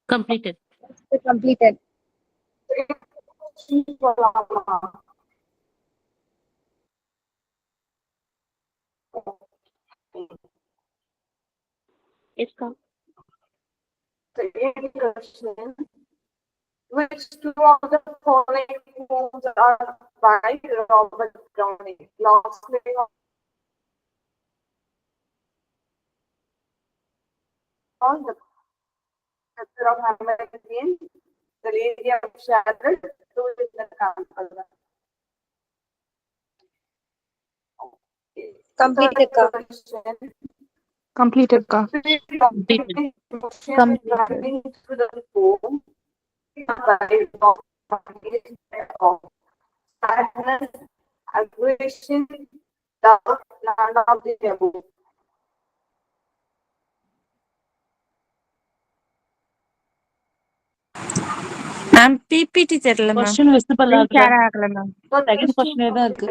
Completed. Completed. Yes, அக்கா. Second question. Which two of the following moves are by Robert Browning? Last name on the Chapter of Hamilton, the Lady of Shattered, two is the camp. Completed, ka. Completed ka. Completed. Completed. To the home, sadness, aggression, doubt, none of the above. Ma'am PPT தெரியல ma'am. Question visible ஆகல. Share ஆகல ma'am. Second கொஸ்டினே தான் இருக்கு.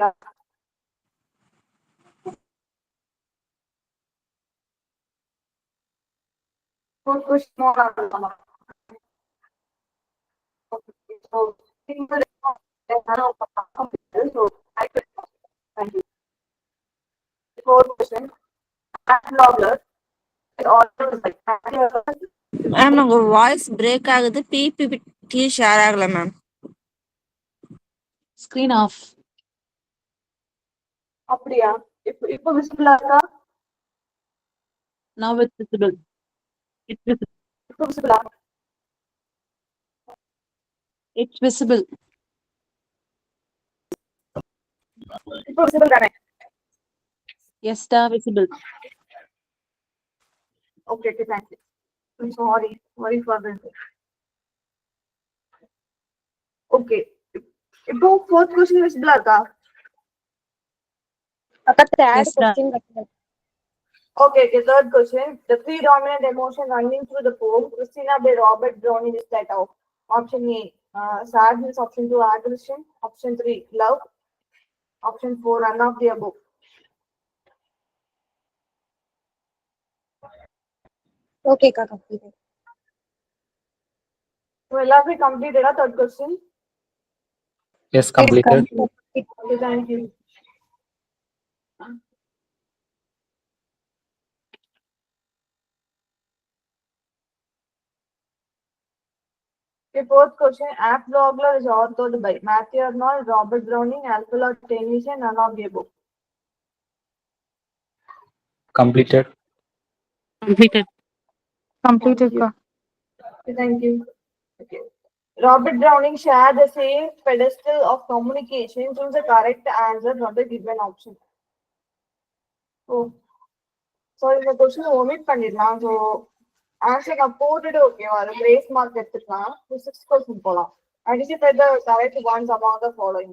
Fourth question more ஆகலாமா? Okay, so single so thank you. Fourth question. Logger is also like ma'am உங்க voice break ஆகுது. PPT share ஆகல மேம். Screen of. அப்படியா? இப்போ விசிபிளா இருக்கா? Now it's visible. It's visible. இப்போ விசிபிளா? It's visible. இப்போ விசிபிள் தானே? Yes, star visible. Okay, thank you. I'm sorry for this. Okay. இப்போ fourth question visible இருக்கா? Akka third Yes, ma'am. question katna. Okay, third question. The three dominant emotions running through the poem, Christina by Robert Browning is set out. Option A, sadness. Option 2, aggression. Option 3, love. Option 4, none of the above. Okay, ka, completed. So, எல்லாமே completed third question. Yes, completed. Okay, thank you. Okay, fourth question. App Logler is authored by Matthew Arnold, Robert Browning, Alfred Tennyson, none of the above. Completed. Completed. Completed ka. Okay, thank you. Okay. Robert Browning shared the same pedestal of communication. Choose the correct answer from the given option. Oh, sorry, the question omit பண்ணிடலாம். So, answer நான் போட்டுட்டு ஓகேவா? அது grace mark எடுத்துக்கலாம். So, 6th question போலாம். Identify the correct ones among the following.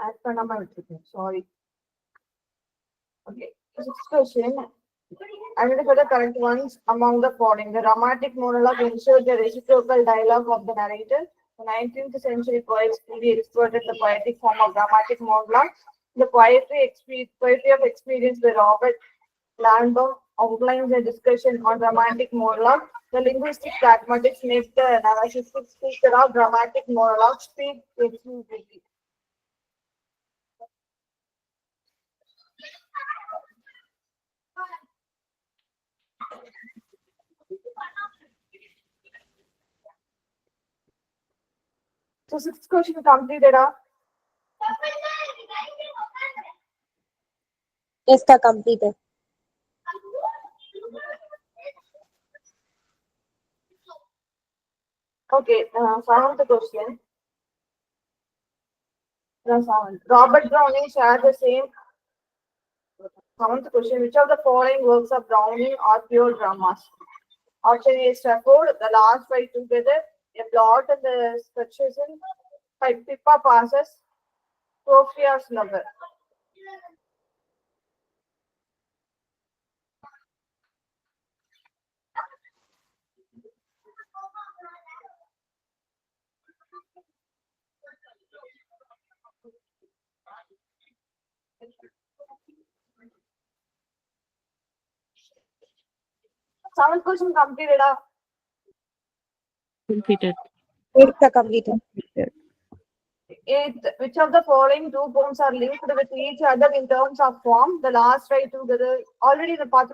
Add பண்ணாம விட்டுருக்கேன். Sorry. Okay. 6th question. Identify the correct ones among the following. The dramatic monologue ensures the reciprocal dialogue of the narrator. The 19th century poets fully exploited the poetic form of dramatic monologue. The poetry of experience by Robert Landbaum outlines a discussion on dramatic monologue. The linguistic pragmatics make the narrative speaker of dramatic monologue speak exclusively. So 6th question completed. Yes, ka, completed. Okay, 7th question. Robert Browning shared the same. 7th question. Which of the following works of Browning are pure dramas? Option A, Strafford, The Last Fight Together, A Plot in the Succession, by Pippa Passes, Sophia's Lover. Seventh question completed. Completed. Eighth ka, completed. Eighth, which of the following two poems are linked with each other in terms of form? The Last Ride Together, already the path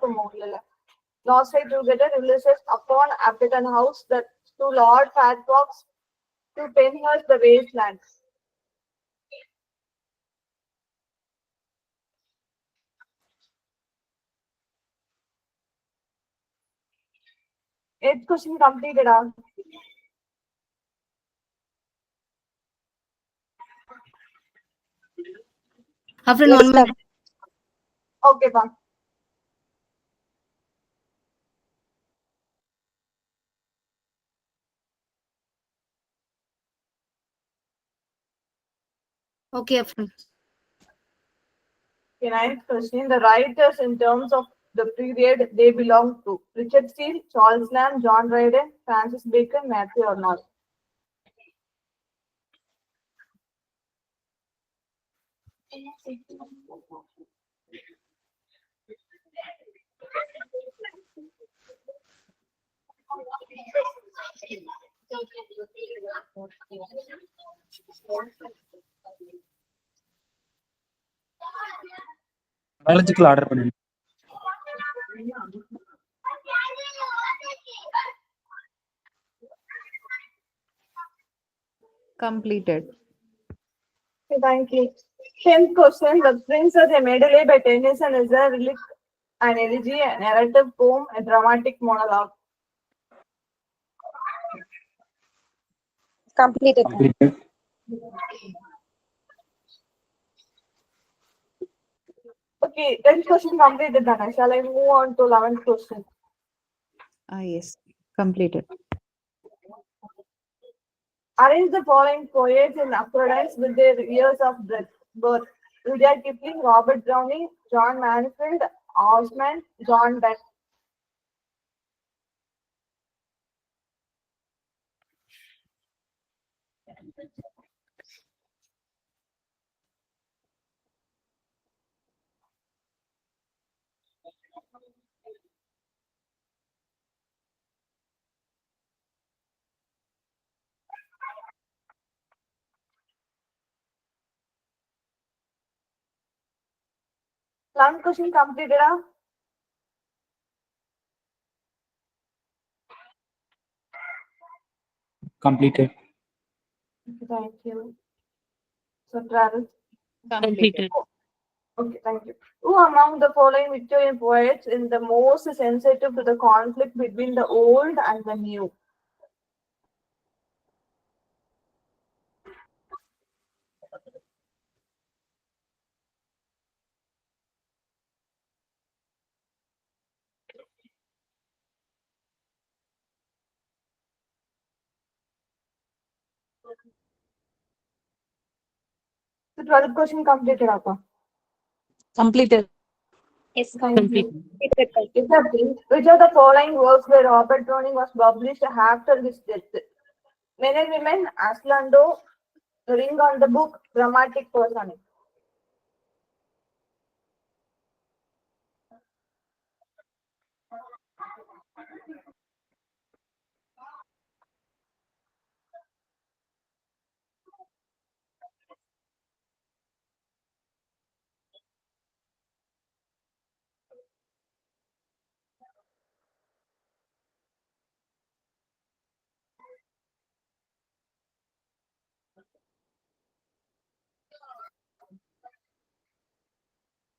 Last Ride Together releases upon Appleton House, the to Lord Fatbox, to Penhurst, the Wasteland. Eighth question completed. After Yes, 1 ma'am. minute. Okay, ma'am. Okay, Afrin. Okay, ninth question. The writers in terms of the period they belong to: Richard Steele, Charles Lamb, John Dryden, Francis Bacon, Matthew Arnold. Biological order பண்ணுங்க. Completed. Okay, thank you. 10th question. The Prince of the Medley by Tennyson is a relic, an elegy, a narrative poem, a dramatic monologue. Completed. Completed. Okay, 10th question completed, Dana. Shall I move on to 11th question? Yes. Completed. Arrange the following poets in accordance with their years of birth: Rudyard Kipling, Robert Browning, John Mansfield, Osman, John Donne. One question completed. Completed. Thank you. So, Travis. Completed. Okay, thank you. Who among the following Victorian poets is the most sensitive to the conflict between the old and the new? The 12th question completed, Appa. Completed. Yes, Thank you. completed. Which of the following works by Robert Browning was published after his death? Men and Women, Aslando, Ring on the Book, Dramatic Personage.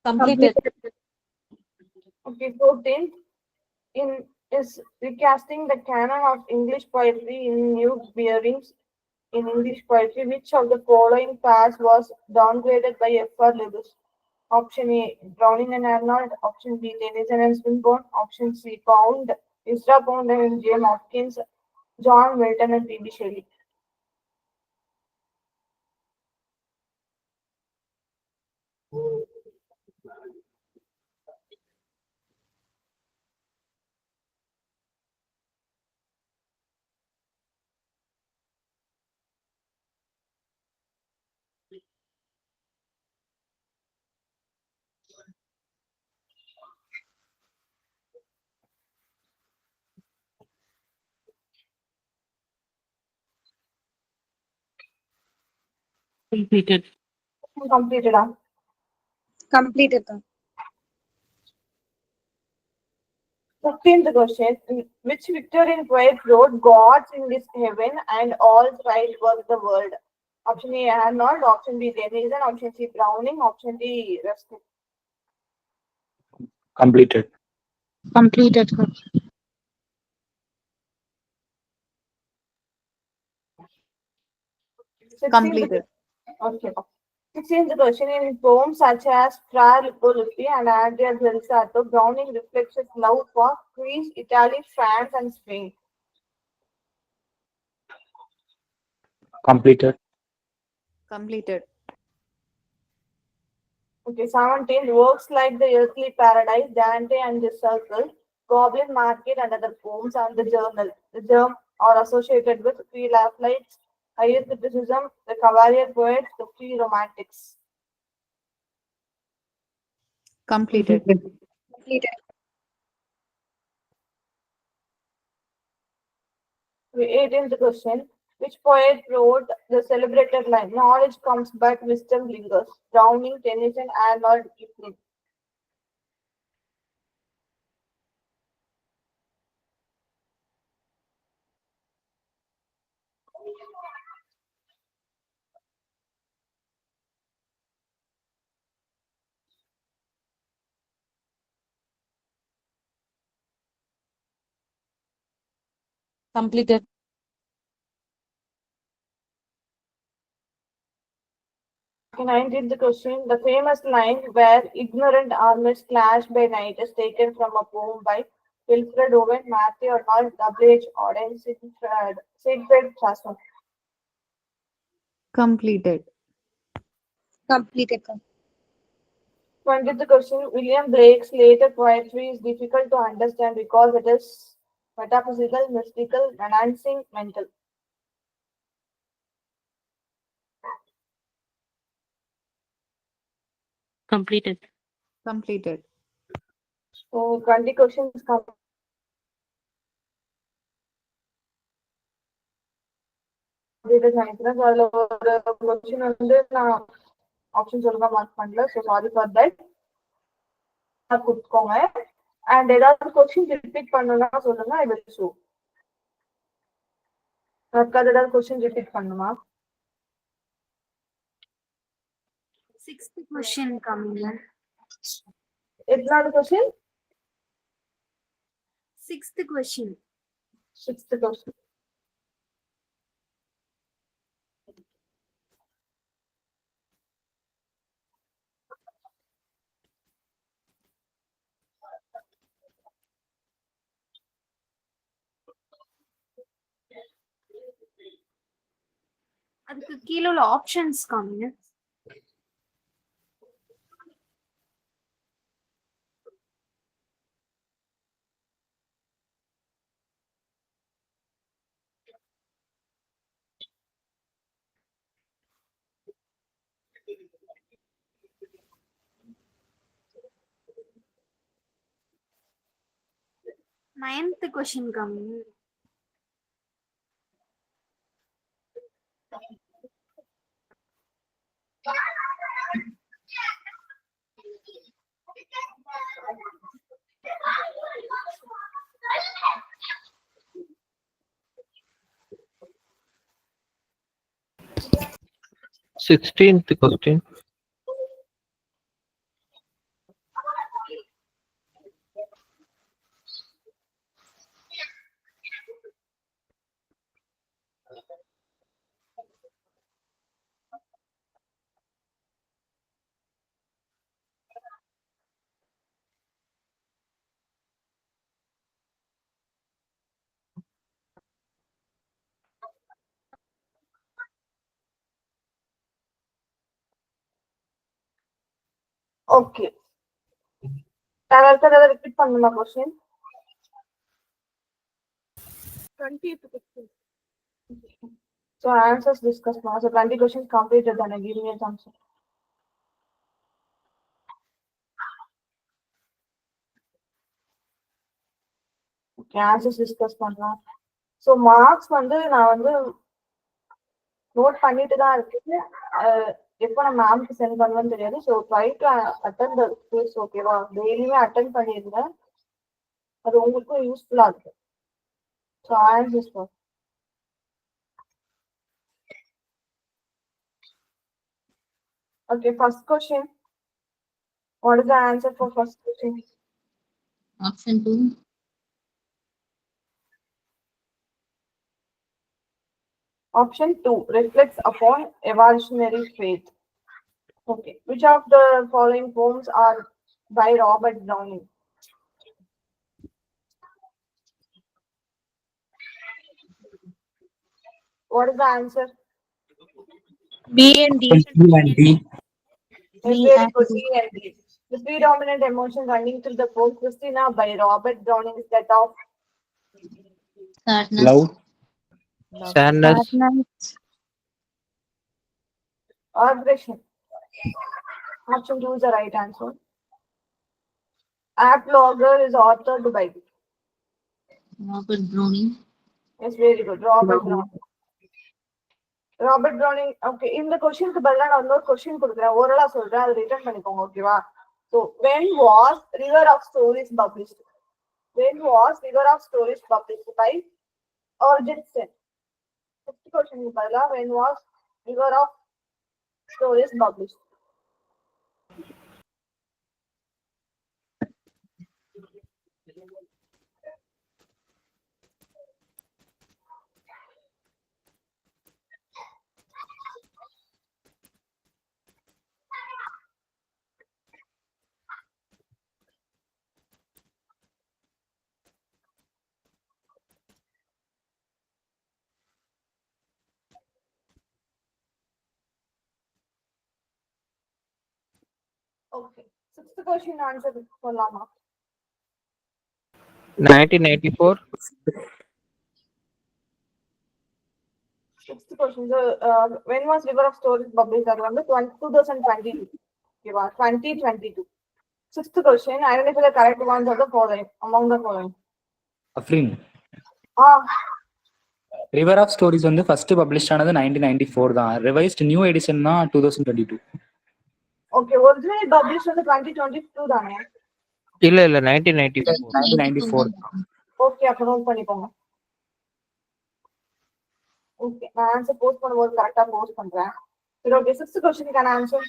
Completed. Okay, 14th. In is recasting the canon of English poetry in new bearings in English poetry, which of the following pairs was downgraded by F.R. Lewis? Option A, Browning and Arnold. Option B, Tennyson and Swinburne. Option C, Pound, Ezra Pound and James Hopkins, John Milton and P.B. Shelley. Completed. Completed. Completed. 15th question. Which Victorian poet wrote Gods in this heaven and all right was the world? Option A, Arnold. Option B, Tennyson. Option C, Browning. Option D, Ruskin. Completed. Completed. Completed. Okay. 16th question. In poems such as Fra Lippi and Andrea del Sarto, Browning reflects his love for Greece, Italy, France, and Spain. Completed. Completed. Okay, 17th. Works like The Earthly Paradise, Dante and the Circle, Goblin Market, and other poems, and The Journal. The germ are associated with free lights, higher criticism, the Cavalier poets, the free romantics. Completed. Completed. 18th question. Which poet wrote the celebrated line, knowledge comes but wisdom lingers? Browning, Tennyson, Arnold, Kipling. Completed. 19th question. The famous line where ignorant armies clash by night is taken from a poem by Wilfred Owen, Matthew Arnold, W.H. Auden, Siegfried Chasson. Completed. Completed. 20th question. William Blake's later poetry is difficult to understand because it is metaphysical, mystical, romancing, mental. Completed. Completed. So 20 questions come. அதுல ஒரு question வந்து நான் options ஒழுங்கா mark பண்ணல, so sorry for that. கொடுத்துக்கோங்க. And ஏதாவது question repeat பண்ணணும்னா சொல்லுங்க, ஐ வில் ஷோ. அதுக்காக ஏதாவது கொஸ்டின் ரிப்பீட் பண்ணுமா? 6th question coming. எத்தனாவது question? 6th question. 6th question. அதுக்கு கீழ உள்ள ஆப்ஷன்ஸ் காமிங்க. Ninth question coming. Sixteenth question. Okay, யாராவது ரிப்பீட் பண்ணுமா question? 20th question. So answers discussed now. So 20 questions completed, then I give me a answer. Okay, answers discuss பண்ணலாம். So marks வந்து நான் வந்து நோட் பண்ணிட்டு தான் இருக்குது. எப்போ நான் மேம்க்கு சென்ட் பண்ணுவேன்னு தெரியாது. So try to attend the quiz. ஓகேவா? டெய்லியுமே அட்டன் பண்ணிருங்க. அது உங்களுக்கும் யூஸ்ஃபுல்லா இருக்கு. So answers for okay, first question. What is the answer for first question? Option 2. Option 2 reflects upon evolutionary faith. Okay. Which of the following poems are by Robert Browning? What is the answer? B and D. C and D. It's very good. C and D. The predominant emotion running through the poem Christina by Robert Browning is that of Sadness. Love. Sadness. Sadness. aggression. Option 2 is the right answer. App Logger is authored by. Robert Browning. Yes, very good. Robert Browning. Robert Browning. Okay, இந்த கொஸ்டினுக்கு பதிலா நான் இன்னொரு question கொடுக்குறேன். ஓரலா சொல்றேன், அதை return பண்ணிக்கோங்க. ஓகேவா? So when was River of Stories published? When was River of Stories published by Origin? Next question is பதிலா when was River of Stories published? Okay. Sixth question answer சொல்லலாமா? 1994. Sixth question. So, when was River of Stories published? அது வந்து 2022. Okay, 2022. Sixth question. Identify the correct ones of the following. Among the following. Afrin. Ah, river of stories வந்து first publish ஆனது 1994 தான். Revised new edition தான் 2022. okay. Originally published வந்து 2022 தானே? இல்ல 1994. 1994 தான். Okay, அப்ப நோட் பண்ணிக்கோங்க. Okay, நான் ஆன்சர் போஸ்ட் பண்ணும்போது கரெக்டா போஸ்ட் பண்றேன். சரி, ஓகே. சிக்ஸ்த் கொஸ்டினுக்கான ஆன்சர்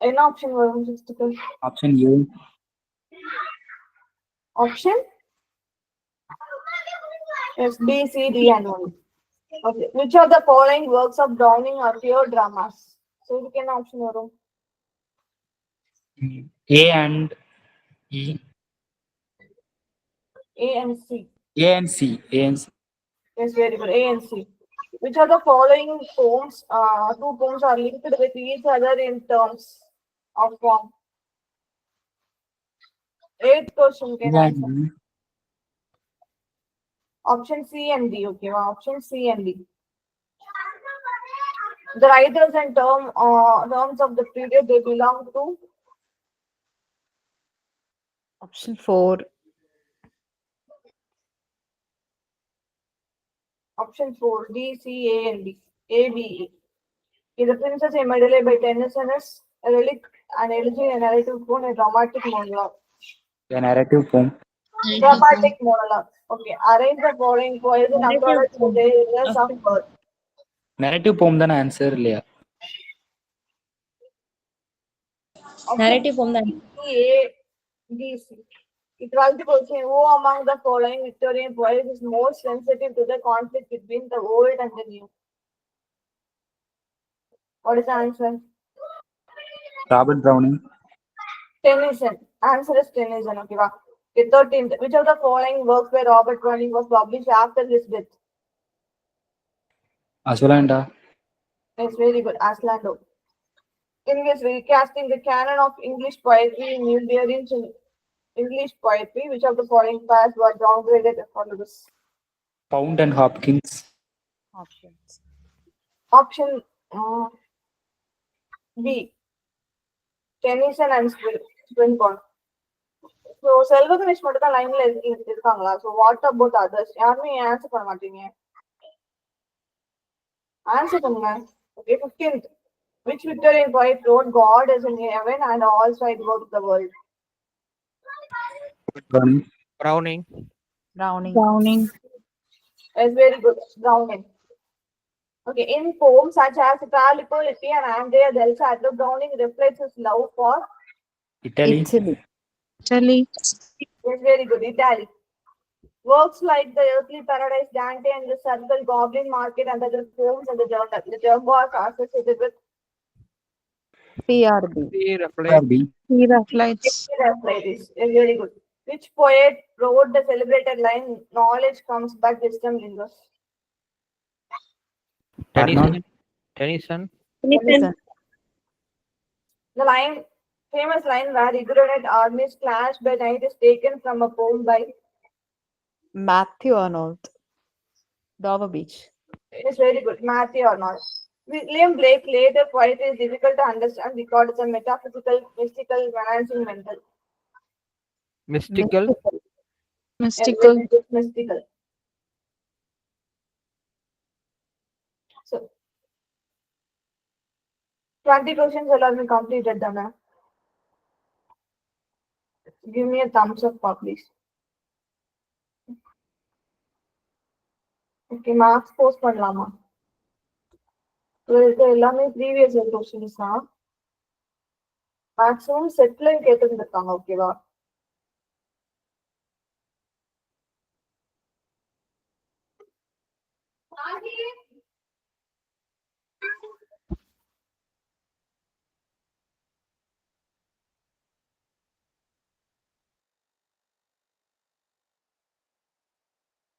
என்ன ஆப்ஷன் வரும்? சிக்ஸ்த்துக்கு option A. Option yes, B, C, D and 1. Okay. Which of the following works of Browning are pure dramas? So இதுக்கு என்ன ஆப்ஷன் வரும்? A and E. A and C. A and C. A and C. Yes, very good. A and C. Which of the following poems, two poems are linked with each other in terms of form? Eighth question can A answer. and D. Option C and D. Okay, option C and D. The writers and terms of the period they belong to. Option 4. Option 4, D, C, A and D. A, B, E. Is the Princess Emily by Tennyson is a relic, an elegy, a narrative poem, a dramatic monologue. A narrative poem. Dramatic monologue. Okay. Arrange the following poems in accordance with the years of birth. narrative poem தான answer இல்லையா? Narrative poem தான். A, D, C. It was the question, who among the following Victorian poets is most sensitive to the conflict between the old and the new? What is the answer? Robert browning. Tennyson. Answer is Tennyson. Okay, wow. Okay, 13th. Which of the following works by Robert Browning was published after his death? அசுலாண்டா. It's very good. Aslando. In his recasting the canon of English poetry in new bearings in English poetry, which of the following pairs were downgraded as follows? Pound and Hopkins. Options. Option B. Tennyson and Swinburne. So Selvaganesh மட்டும் தான் லைன்ல இருக்காங்களா? So what about others? யாருமே answer பண்ண மாட்டீங்க. Answer பண்ணுங்க. Okay, 15th. Which Victorian poet wrote God is in heaven and all sides about the world? Browning. Browning. Is very good. Browning. Okay, in poems such as Italico Lippi and Andrea del Sarto, Browning reflects his love for Italy. Italy. is very good. Italy. Works like The Earthly Paradise, Dante and the Circle, Goblin Market, and other poems in the journal. The term was associated with PRB. He reflects. is very good. Which poet wrote the celebrated line, "Knowledge comes, but wisdom lingers"? Tennyson. The line, famous line where ignorant armies clash by night is taken from a poem by Matthew Arnold. Dover Beach. It's very good. Matthew Arnold. William Blake later poetry is difficult to understand because it's a metaphysical, mystical, balancing mental. Mystical. Mystical. So 20 questions will have been completed, Dana. Give me a thumbs up, please. Okay, marks post பண்ணலாமா? இது எல்லாமே previous year questions தான். Maximum செட்ல கேட்டிருந்திருக்காங்க. ஓகேவா?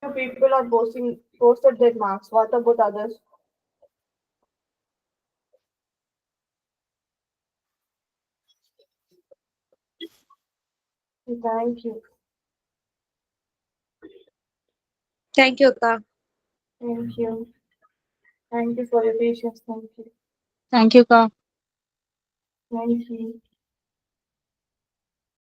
People are posted their marks. What about others? Thank you. Thank you, Akka. Thank you. Thank you for your patience. Thank you. Thank you, Ka. Thank you.